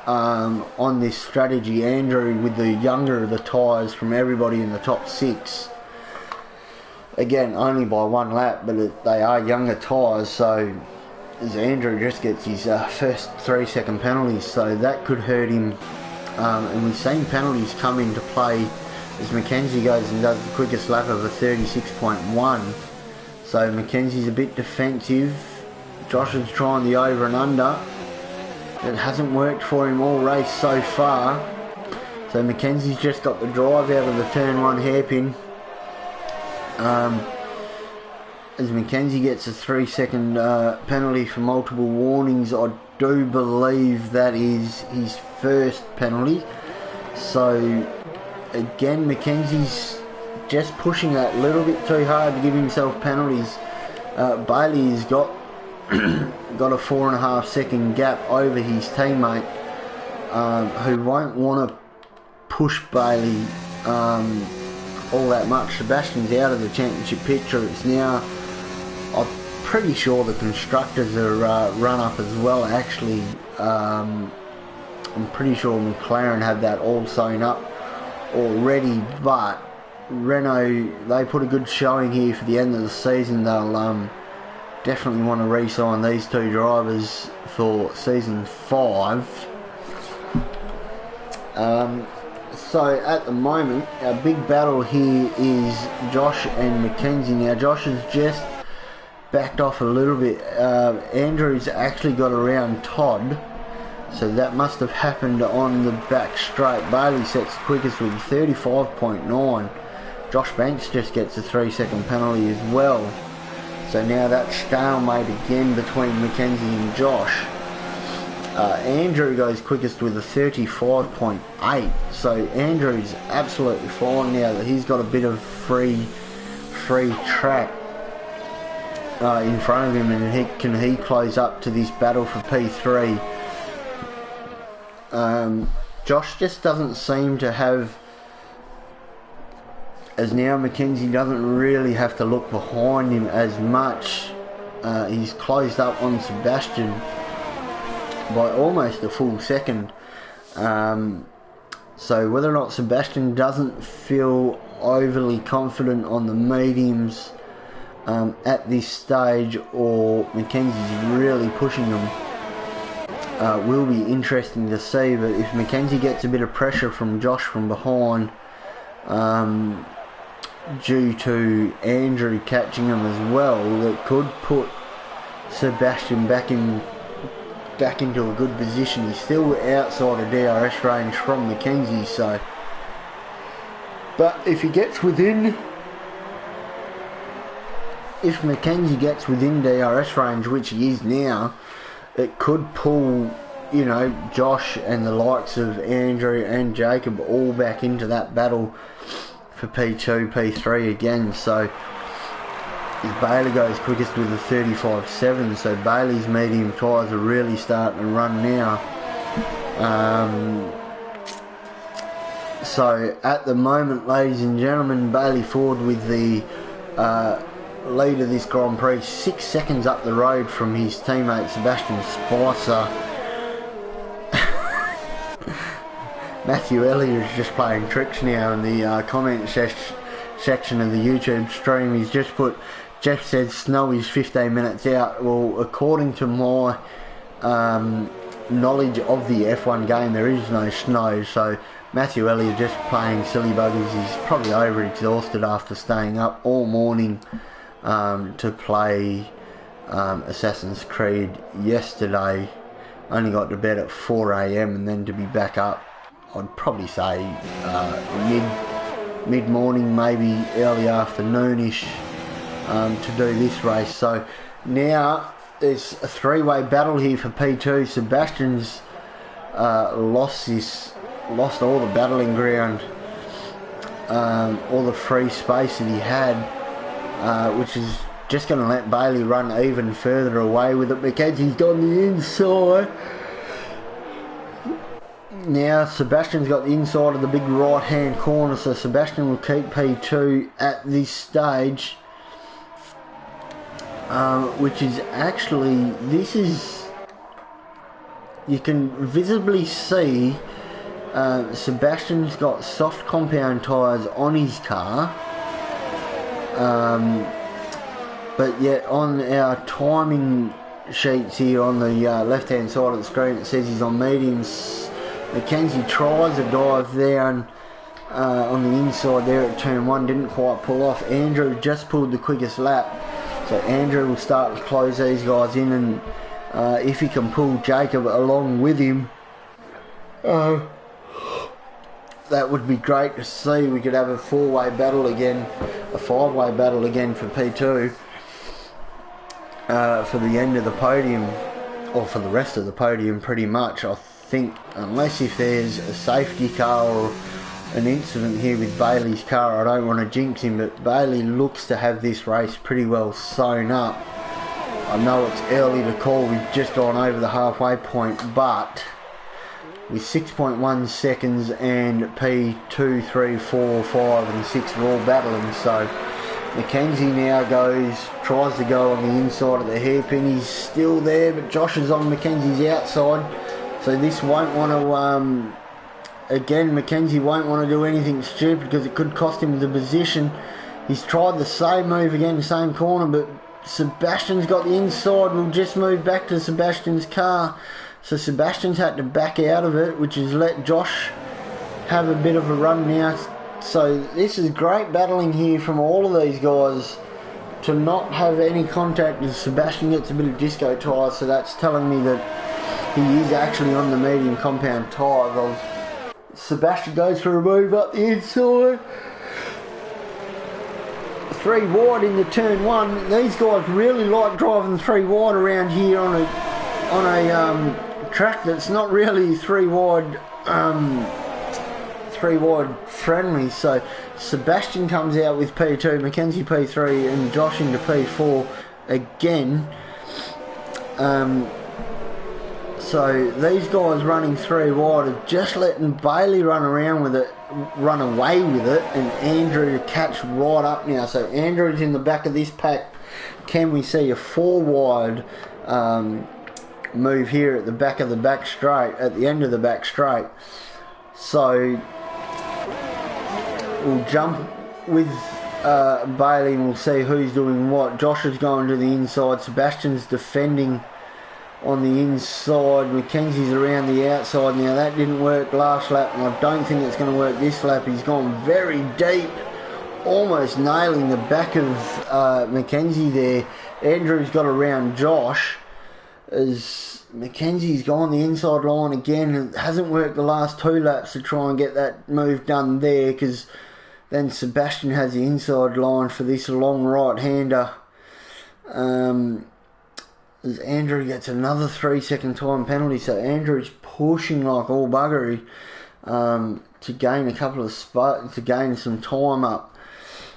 A: on this strategy. Andrew with the younger of the tyres from everybody in the top 6. Again, only by 1 lap, but they are younger tyres, so as Andrew just gets his first 3-second penalties, so that could hurt him. And we've seen penalties come into play as Mackenzie goes and does the quickest lap of a 36.1. So Mackenzie's a bit defensive. Josh is trying the over and under. It hasn't worked for him all race so far. So Mackenzie's just got the drive out of the turn 1 hairpin. As Mackenzie gets a 3-second penalty for multiple warnings, I do believe that is his first penalty. So again, Mackenzie's just pushing that a little bit too hard to give himself penalties. Bailey has got got a 4.5 second gap over his teammate, who won't want to push Bailey all that much. Sebastian's out of the championship picture. It's now, I'm pretty sure the constructors are run up as well. Actually, I'm pretty sure McLaren have that all sewn up already, but Renault, they put a good showing here for the end of the season. They'll definitely want to re-sign these two drivers for season 5. So at the moment, our big battle here is Josh and Mackenzie. Now Josh has just backed off a little bit. Andrew's actually got around Todd, so that must have happened on the back straight. Bailey sets quickest with 35.9. Josh Banks just gets a 3-second penalty as well. So now that's stalemate again between Mackenzie and Josh. Andrew goes quickest with a 35.8. So Andrew's absolutely fine now that he's got a bit of free track in front of him, and can he close up to this battle for P3. Josh just doesn't seem to have, as now Mackenzie doesn't really have to look behind him as much. He's closed up on Sebastian by almost a full second. So whether or not Sebastian doesn't feel overly confident on the mediums at this stage, or Mackenzie's really pushing him, will be interesting to see. But if Mackenzie gets a bit of pressure from Josh from behind, due to Andrew catching him as well, that could put Sebastian back into a good position. He's still outside of DRS range from Mackenzie, so, but if Mackenzie gets within DRS range, which he is now, it could pull, you know, Josh and the likes of Andrew and Jacob all back into that battle for P2, P3 again. So Bailey goes quickest with a 35.7, so Bailey's medium tyres are really starting to run now. So at the moment, ladies and gentlemen, Bailey Ford with the lead of this Grand Prix, 6 seconds up the road from his teammate Sebastian Spicer. Matthew Elliott is just playing tricks now in the comment section of the YouTube stream. He's just put, Jeff said snow is 15 minutes out. Well, according to my knowledge of the F1 game, there is no snow, so Matthew Elliott just playing silly buggers. He's probably overexhausted after staying up all morning to play Assassin's Creed yesterday. Only got to bed at 4 AM and then to be back up, I'd probably say mid-morning, maybe early afternoonish, to do this race. So now there's a 3-way battle here for P2. Sebastian's lost all the battling ground, all the free space that he had, which is just going to let Bailey run even further away with it. Mackenzie's gone the inside. Now Sebastian's got the inside of the big right hand corner, so Sebastian will keep P2 at this stage, which is actually, you can visibly see Sebastian's got soft compound tyres on his car, but yet on our timing sheets here on the left hand side of the screen it says he's on mediums. Mackenzie tries a dive down on the inside there at turn 1, didn't quite pull off. Andrew just pulled the quickest lap, so Andrew will start to close these guys in, and if he can pull Jacob along with him, that would be great to see. We could have a 4-way battle again, a 5-way battle again for P2 for the end of the podium. or for the rest of the podium pretty much. I think unless if there's a safety car or an incident here with Bailey's car, I don't want to jinx him, but Bailey looks to have this race pretty well sewn up. I know it's early to call, we've just gone over the halfway point, but with 6.1 seconds and P2, 3, 4, 5 and 6 are all battling, so Mackenzie now tries to go on the inside of the hairpin. He's still there, but Josh is on Mackenzie's outside. So this won't want to, again, Mackenzie won't want to do anything stupid because it could cost him the position. He's tried the same move again, same corner, but Sebastian's got the inside. We'll just move back to Sebastian's car. So Sebastian's had to back out of it, which has let Josh have a bit of a run now. So this is great battling here from all of these guys to not have any contact as Sebastian gets a bit of disco tyre, so that's telling me that he is actually on the medium compound tyre. Sebastian goes for a move up the inside. 3 wide into turn 1. These guys really like driving 3 wide around here on a track that's not really 3 wide friendly. So Sebastian comes out with P2, Mackenzie P3 and Josh into P4 again. So these guys running 3 wide are just letting Bailey run away with it, and Andrew to catch right up now. So Andrew's in the back of this pack. Can we see a 4 wide move here at the back of the back straight, at the end of the back straight? So we'll jump with Bailey and we'll see who's doing what. Josh is going to the inside, Sebastian's defending on the inside, Mackenzie's around the outside. Now that didn't work last lap and I don't think it's going to work this lap. He's gone very deep, almost nailing the back of Mackenzie there. Andrew's got around Josh as Mackenzie's gone the inside line again. It hasn't worked the last 2 laps to try and get that move done there, because then Sebastian has the inside line for this long right-hander. As Andrew gets another 3-second time penalty, so Andrew's pushing like all buggery to gain a couple of spots, to gain some time up.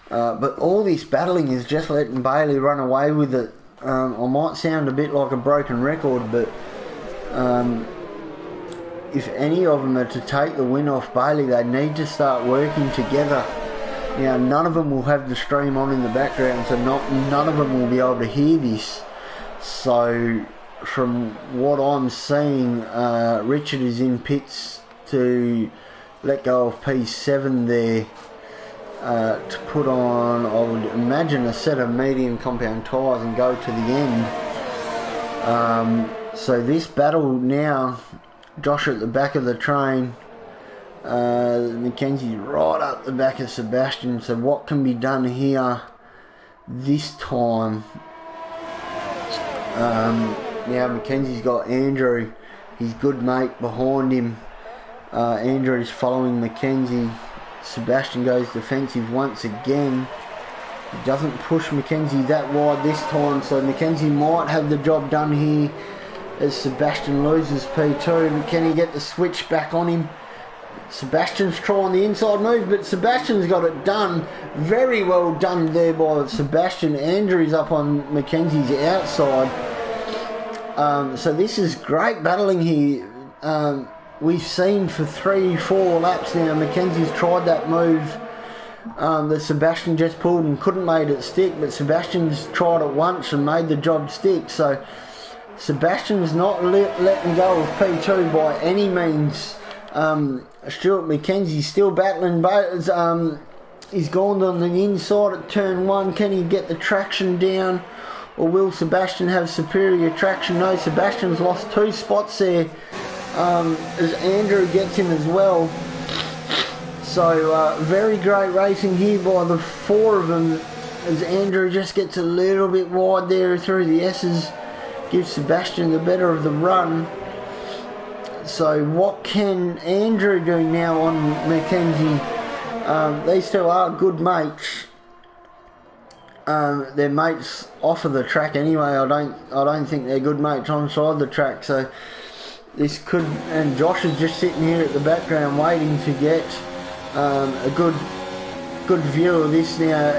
A: But all this battling is just letting Bailey run away with it. I might sound a bit like a broken record, but if any of them are to take the win off Bailey, they need to start working together. Now, none of them will have the stream on in the background, so none of them will be able to hear this. So, from what I'm seeing, Richard is in pits to let go of P7 there to put on, I would imagine, a set of medium compound tyres and go to the end. So this battle now, Josh at the back of the train, Mackenzie's right up the back of Sebastian. So what can be done here this time? Now Mackenzie's got Andrew, his good mate, behind him. Andrew's following Mackenzie. Sebastian goes defensive once again. He doesn't push Mackenzie that wide this time, so Mackenzie might have the job done here as Sebastian loses P2. Can he get the switch back on him? Sebastian's trying the inside move, but Sebastian's got it done. Very well done there by Sebastian. Andrew's up on Mackenzie's outside. So this is great battling here. We've seen for 3-4 laps now, Mackenzie's tried that move that Sebastian just pulled and couldn't make it stick, but Sebastian's tried it once and made the job stick. So Sebastian's not letting go of P2 by any means. Stuart Mackenzie's still battling, but he's gone on the inside at turn 1. Can he get the traction down, or will Sebastian have superior traction? No, Sebastian's lost 2 spots there as Andrew gets him as well. So very great racing here by the 4 of them, as Andrew just gets a little bit wide there through the S's, gives Sebastian the better of the run. So what can Andrew do now on Mackenzie? These two are good mates. their mates off of the track anyway. I don't think they're good mates on side the track. So this could, and Josh is just sitting here at the background waiting to get a good view of this now.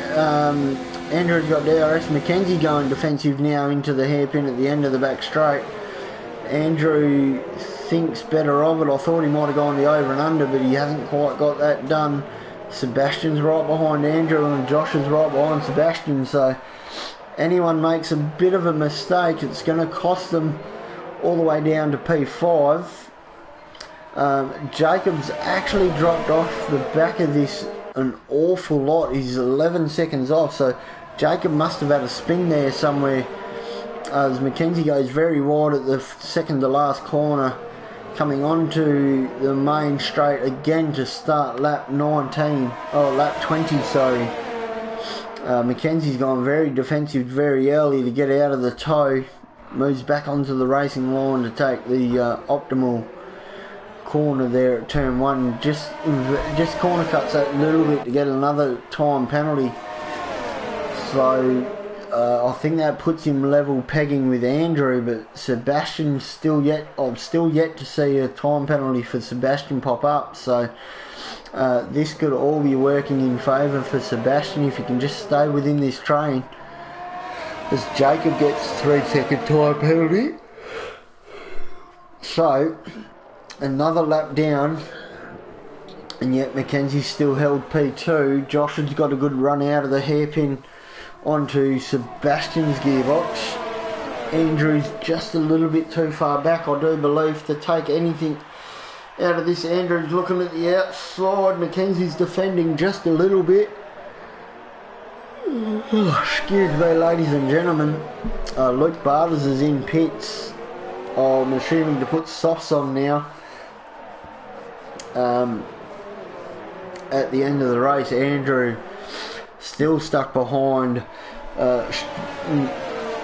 A: Andrew's got DRS Mackenzie going defensive now into the hairpin at the end of the back straight. Andrew thinks better of it. I thought he might have gone the over and under, but he hasn't quite got that done. Sebastian's right behind Andrew and Josh is right behind Sebastian, so anyone makes a bit of a mistake, it's going to cost them all the way down to P5. Jacob's actually dropped off the back of this an awful lot. He's 11 seconds off, so Jacob must have had a spin there somewhere, as Mackenzie goes very wide at the second to last corner, coming onto the main straight again to start lap 20, sorry. Mackenzie's gone very defensive very early to get out of the tow, moves back onto the racing line to take the optimal corner there at turn 1, just corner cuts that little bit to get another time penalty. So I think that puts him level pegging with Andrew, but Sebastian's I've still yet to see a time penalty for Sebastian pop up. So this could all be working in favour for Sebastian if he can just stay within this train, as Jacob gets 3-second time penalty. So another lap down, and yet Mackenzie's still held P2. Josh has got a good run out of the hairpin onto Sebastian's gearbox. Andrew's just a little bit too far back, I do believe, to take anything out of this. Andrew's looking at the outside. Mackenzie's defending just a little bit. Excuse me, ladies and gentlemen. Luke Barters is in pits. I'm assuming to put softs on now. At the end of the race, Andrew still stuck behind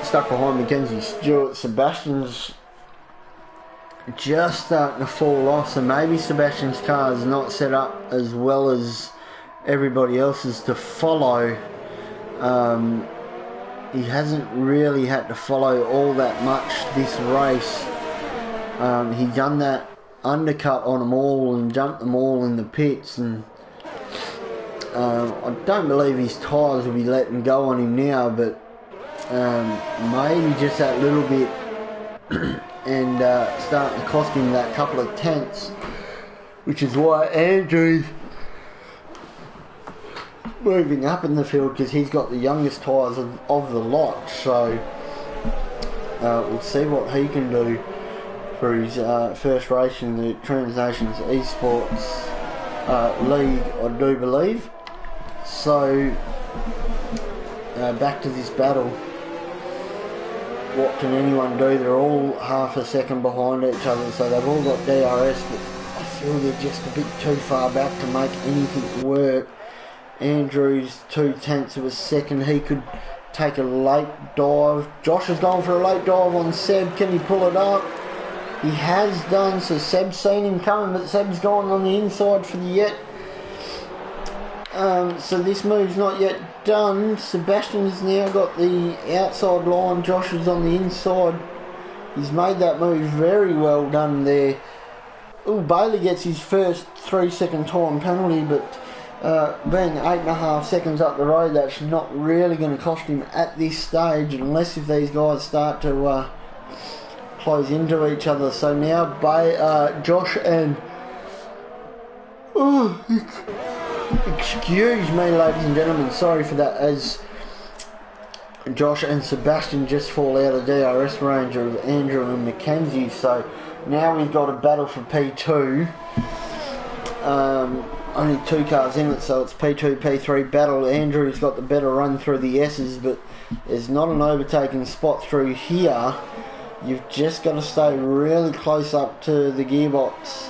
A: Mackenzie Stewart. Sebastian's just starting to fall off, so maybe Sebastian's car is not set up as well as everybody else's to follow. He hasn't really had to follow all that much this race. He done that undercut on them all and jumped them all in the pits, and I don't believe his tyres will be letting go on him now, but maybe just that little bit and starting to cost him that couple of tenths, which is why Andrew's moving up in the field, because he's got the youngest tyres of the lot. So we'll see what he can do for his first race in the Transnations eSports League, I do believe. So back to this battle. What can anyone do? They're all half a second behind each other, so they've all got DRS, but I feel they're just a bit too far back to make anything work. Andrew's 0.2 of a second. He could take a late dive. Josh has gone for a late dive on Seb. Can he pull it up? He has done, so Seb's seen him coming, but Seb's gone on the inside for the yet. So this move's not yet done. Sebastian's now got the outside line. Josh is on the inside. He's made that move very well done there. Oh, Bailey gets his first 3-second time penalty, but being 8.5 seconds up the road, that's not really going to cost him at this stage, unless if these guys start to close into each other. So now Josh and excuse me, ladies and gentlemen, sorry for that, as Josh and Sebastian just fall out of DRS range of Andrew and Mackenzie. So now we've got a battle for P2. Only 2 cars in it, so it's P2, P3 battle. Andrew's got the better run through the S's, but there's not an overtaking spot through here. You've just got to stay really close up to the gearbox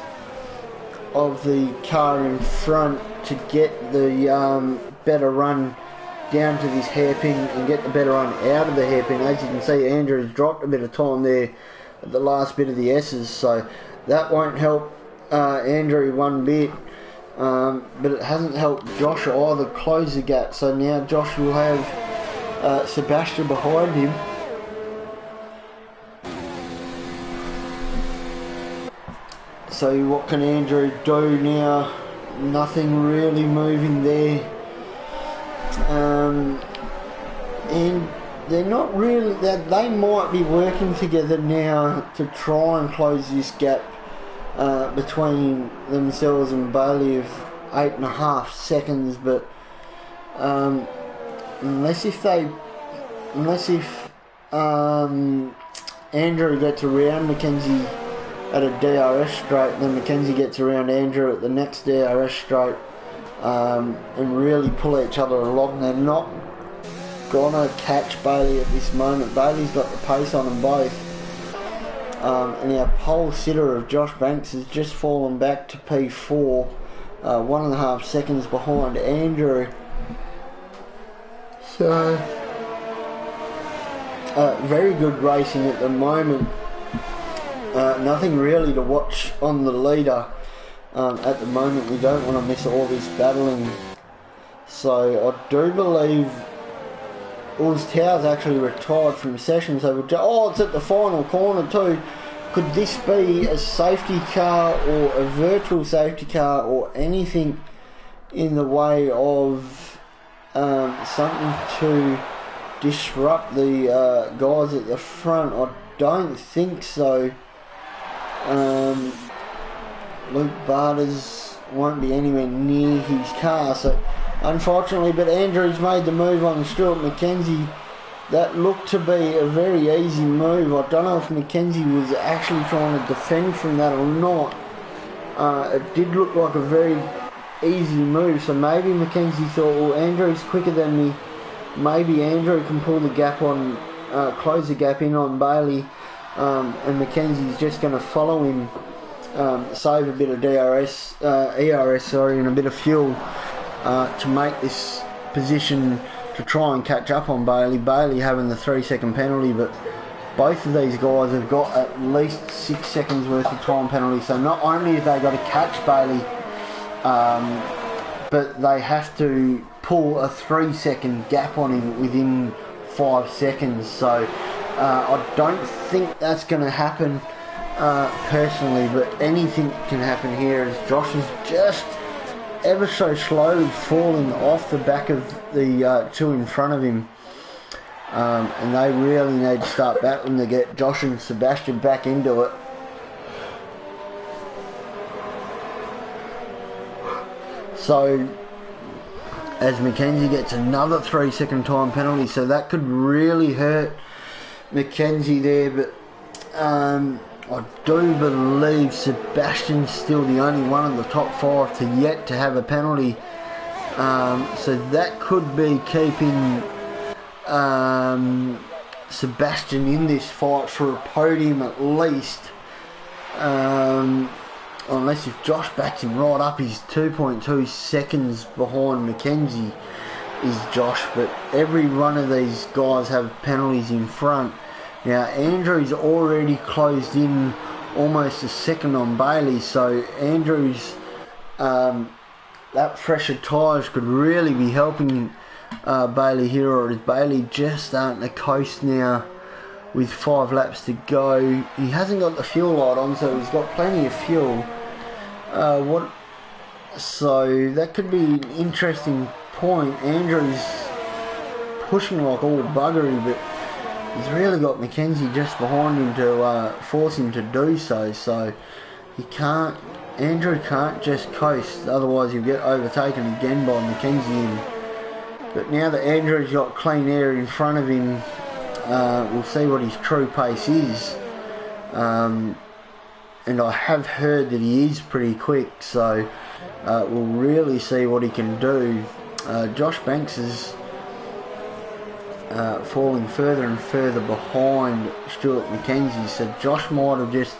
A: of the car in front to get the better run down to this hairpin and get the better run out of the hairpin. As you can see, Andrew's dropped a bit of time there at the last bit of the S's, so that won't help Andrew one bit. But it hasn't helped Josh either close the gap. So now Josh will have Sebastian behind him. So what can Andrew do now? Nothing really moving there. And they're not really, they might be working together now to try and close this gap between themselves and Bailey of 8.5 seconds, but unless if Andrew gets around Mackenzie at a DRS straight, then Mackenzie gets around Andrew at the next DRS straight, and really pull each other along. They're not gonna catch Bailey at this moment. Bailey's got the pace on them both, and our pole sitter of Josh Banks has just fallen back to P4, 1.5 seconds behind Andrew. So very good racing at the moment. Nothing really to watch on the leader at the moment. We don't want to miss all this battling. So I do believe Towers actually retired from session. So it's at the final corner too. Could this be a safety car or a virtual safety car or anything in the way of something to disrupt the guys at the front? I don't think so. Luke Barters won't be anywhere near his car, so unfortunately, but Andrew's made the move on Stuart Mackenzie. That looked to be a very easy move. I don't know if Mackenzie was actually trying to defend from that or not. It did look like a very easy move, so maybe Mackenzie thought, well, Andrew's quicker than me. Maybe Andrew can pull the gap on, close the gap in on Bailey, and Mackenzie's just going to follow him, save a bit of ERS, and a bit of fuel to make this position to try and catch up on Bailey. Bailey having the 3-second penalty, but both of these guys have got at least 6 seconds worth of time penalty. So not only have they got to catch Bailey, but they have to pull a 3-second gap on him within 5 seconds. So I don't think that's going to happen personally, but anything can happen here as Josh is just ever so slowly falling off the back of the two in front of him, and they really need to start battling to get Josh and Sebastian back into it. So as Mackenzie gets another 3-second time penalty, so that could really hurt Mackenzie there, but I do believe Sebastian's still the only one of the top 5 to yet to have a penalty, so that could be keeping Sebastian in this fight for a podium at least, unless if Josh backs him right up. He's 2.2 seconds behind Mackenzie is Josh, but every one of these guys have penalties in front. Now Andrew's already closed in almost a second on Bailey, so Andrew's that fresher tyres could really be helping Bailey here, or is Bailey just starting to coast now with 5 laps to go? He hasn't got the fuel light on, so he's got plenty of fuel. So that could be an interesting point. Andrew's pushing like all buggery, but he's really got Mackenzie just behind him to force him to do so. So Andrew can't just coast, otherwise he'll get overtaken again by Mackenzie. But now that Andrew's got clean air in front of him, we'll see what his true pace is. And I have heard that he is pretty quick, so we'll really see what he can do. Josh Banks is falling further and further behind Stuart Mackenzie, so Josh might have just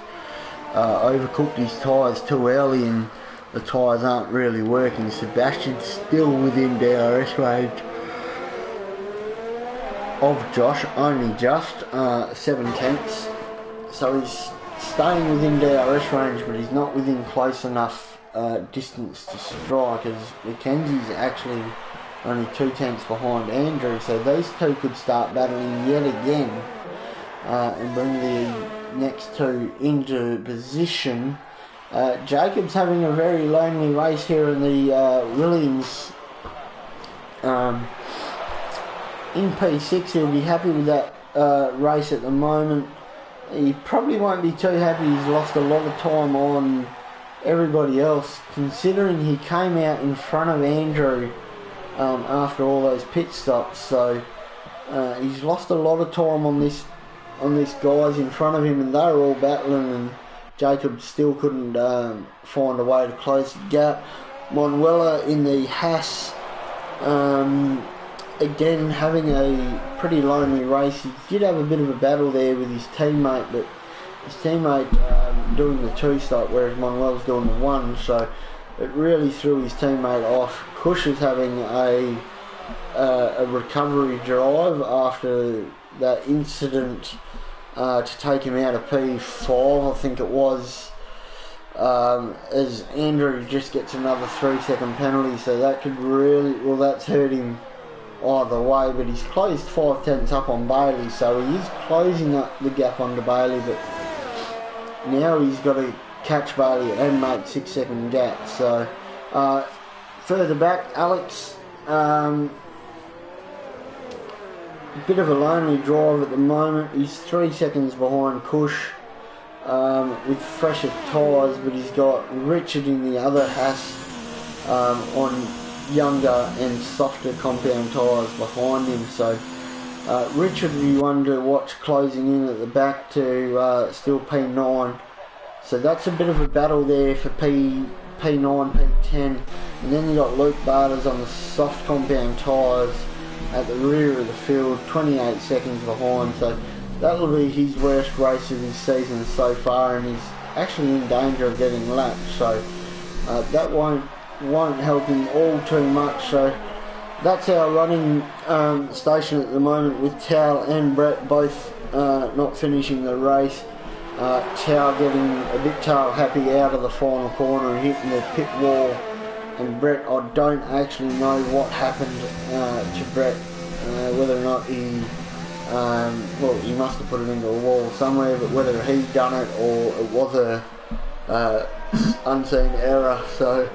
A: overcooked his tyres too early and the tyres aren't really working. Sebastian's still within DRS range of Josh, only just 7 tenths, so he's staying within DRS range, but he's not within close enough distance to strike, as Mackenzie's actually only 2 tenths behind Andrew, so these two could start battling yet again and bring the next two into position. Jacob's having a very lonely race here in the Williams. In P6, he'll be happy with that race at the moment. He probably won't be too happy. He's lost a lot of time on everybody else, considering he came out in front of Andrew after all those pit stops. So he's lost a lot of time on this guys in front of him, and they were all battling, and Jacob still couldn't find a way to close the gap. Manuela in the Haas, again having a pretty lonely race. He did have a bit of a battle there with his teammate, but his teammate doing the 2-stop, whereas Manuel's doing the 1, so it really threw his teammate off. Kush is having a recovery drive after that incident to take him out of P5, I think it was, as Andrew just gets another 3-second penalty, so that could really, well, that's hurt him either way, but he's closed 5 tenths up on Bailey, so he is closing up the gap onto Bailey, but now he's got to catch Bailey and make 6-second gap. So further back, Alex, bit of a lonely drive at the moment. He's 3 seconds behind Kush with fresher tyres, but he's got Richard in the other Haas on younger and softer compound tyres behind him. So Richard will be one to watch closing in at the back to still P9. So that's a bit of a battle there for P9, P10. And then you got Luke Barters on the soft compound tyres at the rear of the field, 28 seconds behind, so that'll be his worst race of his season so far, and he's actually in danger of getting lapped, so that won't help him all too much. So that's our running station at the moment, with Tao and Brett both not finishing the race. Tao getting a bit tail happy out of the final corner and hitting the pit wall. And Brett, I don't actually know what happened to Brett, whether or not he, well, he must have put it into a wall somewhere, but whether he done it or it was a unseen error. So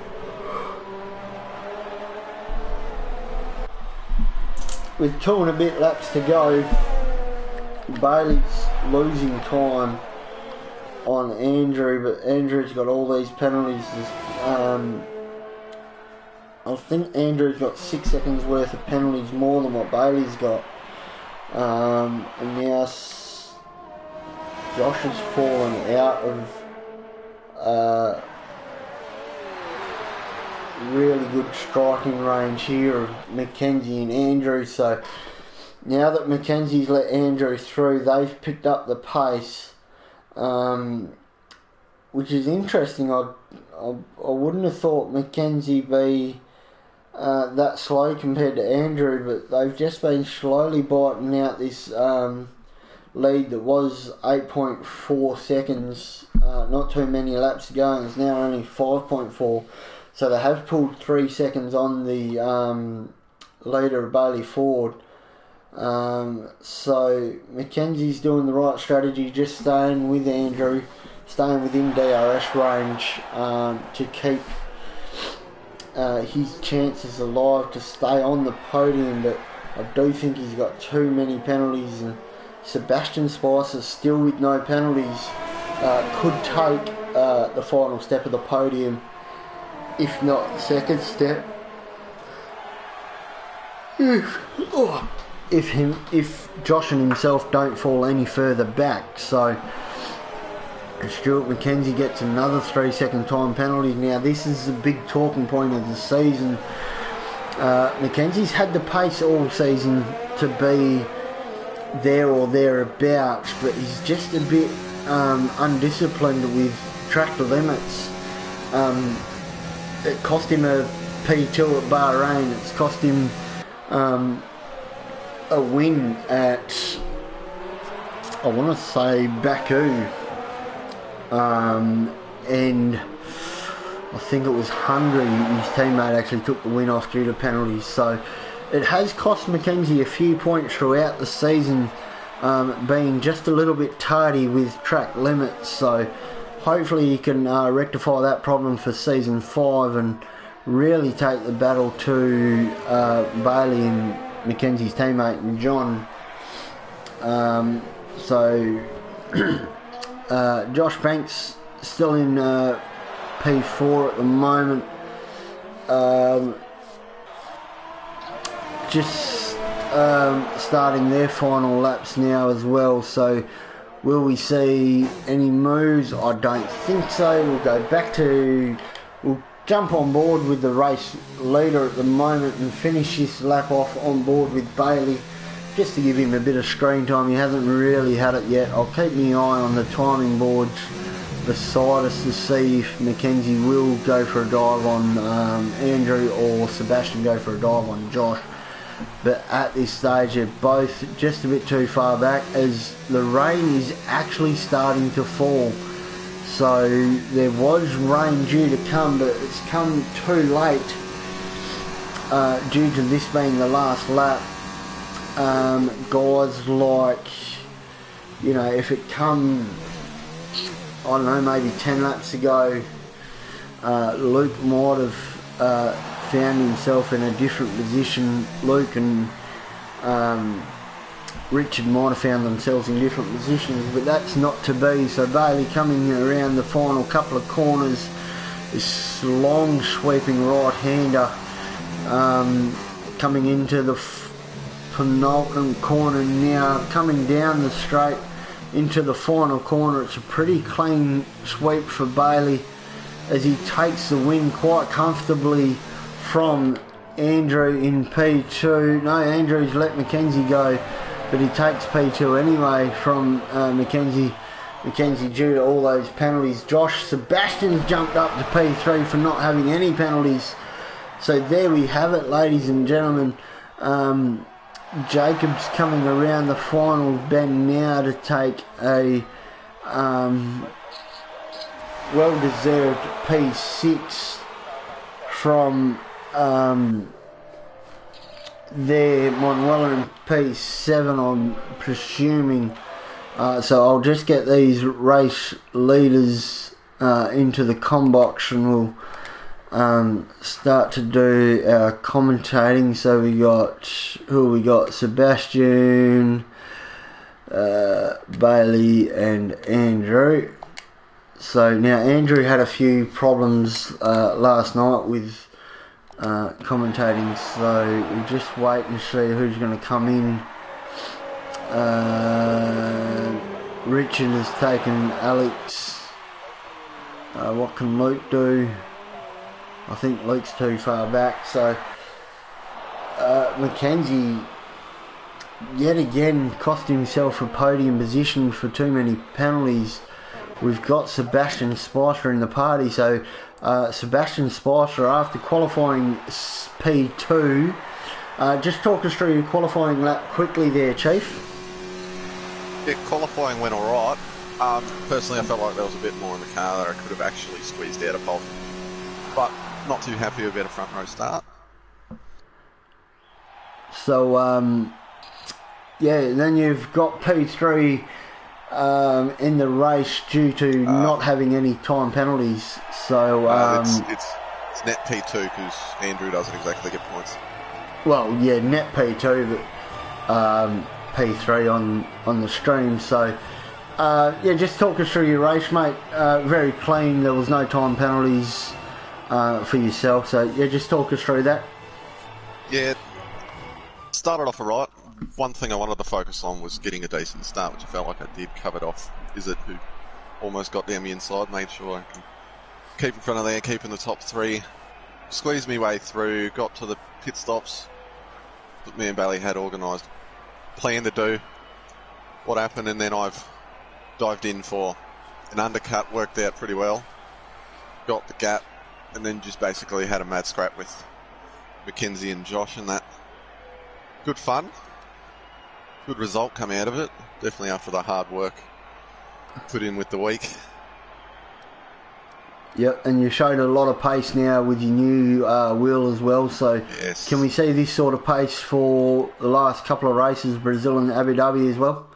A: with 2 and a bit laps to go, Bailey's losing time on Andrew, but Andrew's got all these penalties. I think Andrew's got 6 seconds worth of penalties more than what Bailey's got. And now Josh has fallen out of really good striking range here of Mackenzie and Andrew. So now that Mackenzie's let Andrew through, they've picked up the pace, which is interesting. I wouldn't have thought Mackenzie be that slow compared to Andrew, but they've just been slowly biting out this lead that was 8.4 seconds not too many laps ago, and it's now only 5.4, so they have pulled 3 seconds on the leader of Bailey Ford. So Mackenzie's doing the right strategy, just staying with Andrew, staying within DRS range to keep his chances alive to stay on the podium, but I do think he's got too many penalties, and Sebastian Spicer, still with no penalties, could take the final step of the podium, if not the second step, if Josh and himself don't fall any further back. So Stuart Mackenzie gets another 3 second time penalty. Now this is the big talking point of the season. Mackenzie's had the pace all season to be there or thereabouts, but he's just a bit undisciplined with track limits. It cost him a P2 at Bahrain, it's cost him a win at, I want to say, Baku. And I think it was Hungary, his teammate actually took the win off due to penalties. So it has cost Mackenzie a few points throughout the season, being just a little bit tardy with track limits. So hopefully he can rectify that problem for season 5 and really take the battle to Bailey and Mackenzie's teammate and John. Josh Banks still in P4 at the moment. Starting their final laps now as well. So will we see any moves? I don't think so. We'll jump on board with the race leader at the moment and finish this lap off on board with Bailey, just to give him a bit of screen time. He hasn't really had it yet. I'll keep my eye on the timing boards beside us to see if Mackenzie will go for a dive on Andrew or Sebastian go for a dive on Josh. But at this stage they're both just a bit too far back as the rain is actually starting to fall. So there was rain due to come, but it's come too late due to this being the last lap. Guys like, if it come, I don't know, maybe 10 laps ago, Luke might have found himself in a different position. Luke and Richard might have found themselves in different positions, but that's not to be. So Bailey coming around the final couple of corners, this long sweeping right-hander coming into the penultimate corner now, coming down the straight into the final corner. It's a pretty clean sweep for Bailey as he takes the win quite comfortably from Andrew in P2. No, Andrew's let Mackenzie go, but he takes P2 anyway from Mackenzie due to all those penalties. Josh Sebastian's jumped up to P3 for not having any penalties. So there we have it, ladies and gentlemen. Jacobs coming around the final bend now to take a well-deserved P6 from there. Manuela in P7, I'm presuming. So I'll just get these race leaders into the comm box and we'll start to do our commentating. So we got Sebastian, Bailey and Andrew. So now Andrew had a few problems last night with commentating, so we'll just wait and see who's going to come in. Richard has taken Alex. What can Luke do? I think Luke's too far back. So Mackenzie yet again cost himself a podium position for too many penalties. We've got Sebastian Spicer in the party. So Sebastian Spicer, after qualifying P2, just talk us through your qualifying lap quickly there, Chief.
B: Yeah, qualifying went alright. Personally, I felt like there was a bit more in the car that I could have actually squeezed out a pole, but not too happy about a front row start.
A: So then you've got P3 in the race due to not having any time penalties. So
B: it's net P2 because Andrew doesn't exactly get points.
A: Well, yeah, net P2, but P3 on the stream. So just talk us through your race, mate. Very clean. There was no time penalties for yourself. So just talk us through that.
B: Yeah, started off alright. One thing I wanted to focus on was getting a decent start, which I felt like I did. Covered off Izzard, who almost got down the inside, made sure I can keep in front of there, keep in the top three, squeezed my way through, got to the pit stops that me and Bailey had organised, planned to do. What happened, and then I've dived in for an undercut, worked out pretty well, got the gap, and then just basically had a mad scrap with Mackenzie and Josh, and that. Good fun. Good result come out of it. Definitely after the hard work put in with the week.
A: Yep, and you showed a lot of pace now with your new wheel as well. So,
B: Yes.
A: can we see this sort of pace for the last couple of races, Brazil and Abu Dhabi as well?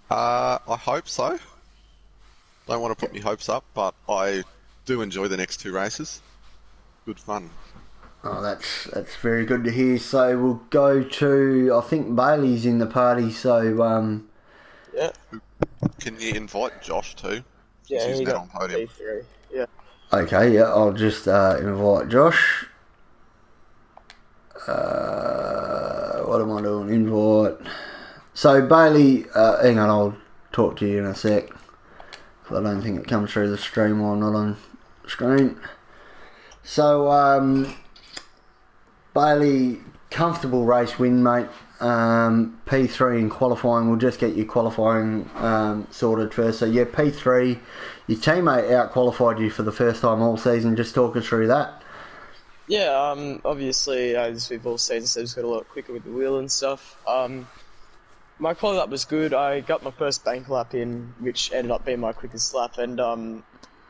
B: I hope so. Don't want to put my hopes up, but I do enjoy the next 2 races. Good fun.
A: Oh, that's very good to hear. So we'll go to, I think Bailey's in the party. So
C: Yeah.
B: Can you invite Josh too?
C: Yeah,
B: He's
C: he
B: now
C: got
B: on podium.
C: P3. Yeah.
A: Okay, yeah, I'll just invite Josh. What am I doing? Invite. So Bailey, hang on, I'll talk to you in a sec. I don't think it comes through the stream or not on screen. So Bailey, comfortable race win, mate. P3 in qualifying. We'll just get your qualifying sorted first. So yeah, P3. Your teammate out qualified you for the first time all season. Just talk us through that.
C: Yeah, obviously, as we've all seen, Seb's got a lot quicker with the wheel and stuff. My quali lap was good. I got my first bank lap in, which ended up being my quickest lap, and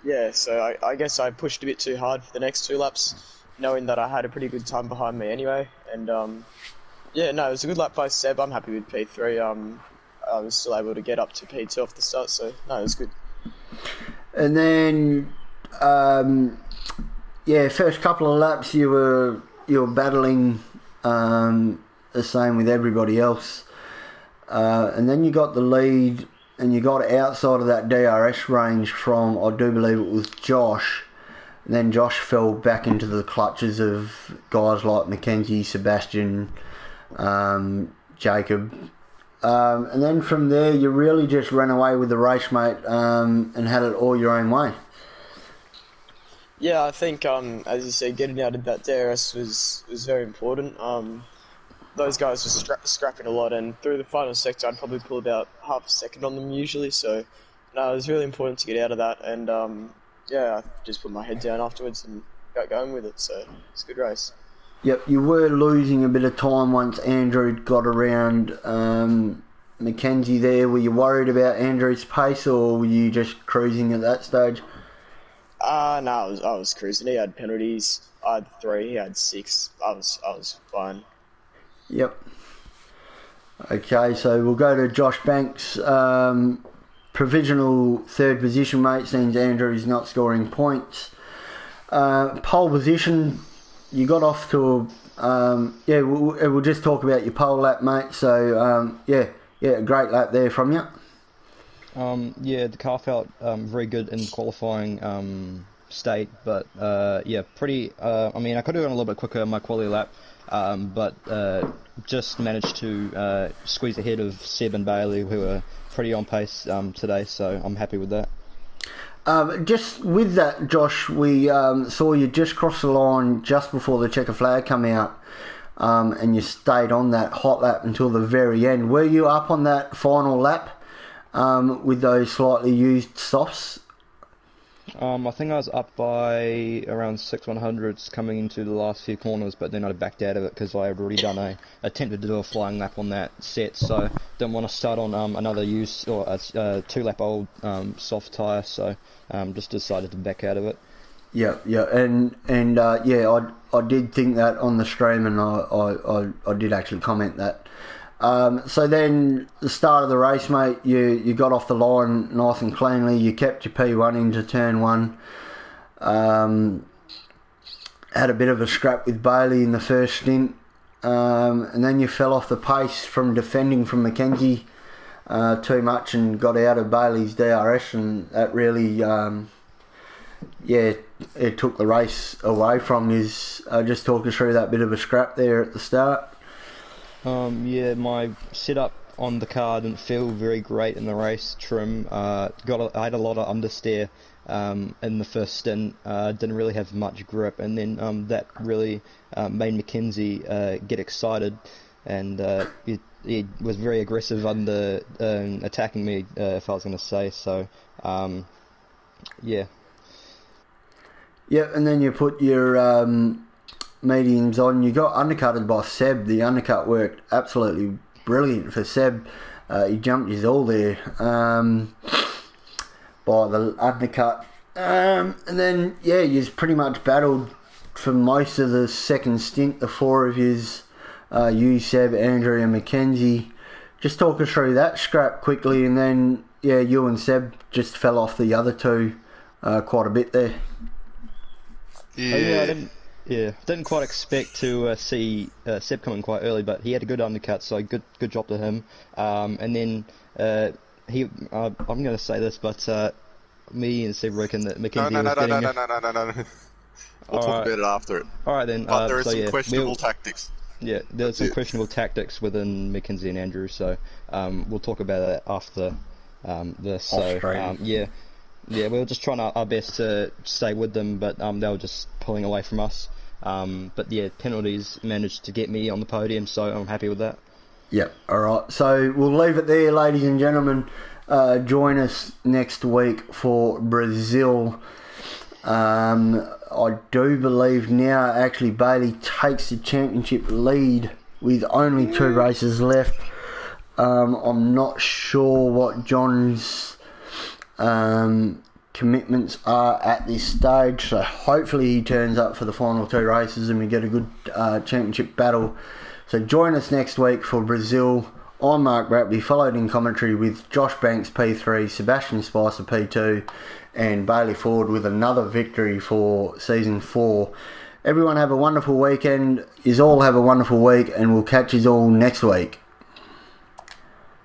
C: yeah, so I guess I pushed a bit too hard for the next 2 laps, knowing that I had a pretty good time behind me anyway, and yeah, no, it was a good lap by Seb. I'm happy with P3. I was still able to get up to P2 off the start, so no, it was good.
A: And then, yeah, first couple of laps you were battling the same with everybody else, and then you got the lead and you got outside of that DRS range from, I do believe it was Josh. And then Josh fell back into the clutches of guys like Mackenzie, Sebastian, Jacob. And then from there, you really just ran away with the race, mate, and had it all your own way.
C: Yeah, I think, as you said, getting out of that DRS was very important. Those guys were scrapping a lot, and through the final sector, I'd probably pull about half a second on them usually. So, no, it was really important to get out of that, and yeah, I just put my head down afterwards and got going with it. So it's a good race.
A: Yep, you were losing a bit of time once Andrew got around Mackenzie there. Were you worried about Andrew's pace, or were you just cruising at that stage?
C: No, I was cruising. He had penalties. I had 3. He had 6. I was fine.
A: Yep. Okay, so we'll go to Josh Banks. Provisional 3rd position, mate. Seems Andrew's not scoring points. Pole position. You got off to yeah, we'll just talk about your pole lap, mate. So, yeah, a great lap there from you.
D: Yeah, the car felt very good in qualifying state, but yeah, pretty. I mean, I could have gone a little bit quicker in my quali lap, but just managed to squeeze ahead of Seb and Bailey, who were pretty on pace today. So I'm happy with that.
A: Just with that, Josh, we saw you just cross the line just before the checker flag come out, and you stayed on that hot lap until the very end. Were you up on that final lap with those slightly used softs?
D: I think I was up by around 6/100s coming into the last few corners, but then I backed out of it because I had already done attempted to do a flying lap on that set, so didn't want to start on another use or a 2-lap old soft tyre, so just decided to back out of it.
A: Yeah, and yeah, I did think that on the stream, and I did actually comment that. So then, the start of the race, mate, you got off the line nice and cleanly. You kept your P1 into turn 1. Had a bit of a scrap with Bailey in the first stint. And then you fell off the pace from defending from Mackenzie too much and got out of Bailey's DRS, and that really, yeah, it took the race away from his. Just talk us through that bit of a scrap there at the start.
D: Yeah, my setup on the car didn't feel very great in the race. Trim, I had a lot of understeer in the first stint. Didn't really have much grip, and then that really made Mackenzie get excited, and he was very aggressive under attacking me, if I was going to say. So, yeah.
A: Yeah, and then you put your mediums on. You got undercutted by Seb. The undercut worked absolutely brilliant for Seb. He jumped his all there by the undercut. And then, yeah, you've pretty much battled for most of the second stint, the four of yous, you, Seb, Andrew and Mackenzie. Just talk us through that scrap quickly, and then, yeah, you and Seb just fell off the other two quite a bit there.
B: Yeah.
D: Didn't quite expect to see Seb coming quite early, but he had a good undercut, so good job to him. And then I'm going to say this, but me and Seb reckon that Mackenzie
B: No.
D: was getting...
B: No. We'll talk about it after it.
D: Alright then.
B: But there is some questionable tactics.
D: Yeah, there's some questionable tactics within Mackenzie and Andrew, so we'll talk about that after this. So we were just trying our best to stay with them, but they were just pulling away from us. But yeah, penalties managed to get me on the podium, so I'm happy with that.
A: Yep, alright. So we'll leave it there, ladies and gentlemen. Join us next week for Brazil. I do believe now actually Bailey takes the championship lead with only 2 races left. I'm not sure what John's commitments are at this stage, so hopefully he turns up for the final 2 races and we get a good championship battle. So join us next week for Brazil. I'm Mark Bratley, followed in commentary with Josh Banks P3, Sebastian Spicer P2 and Bailey Ford with another victory for Season 4. Everyone have a wonderful weekend. Yous all have a wonderful week, and we'll catch yous all next week.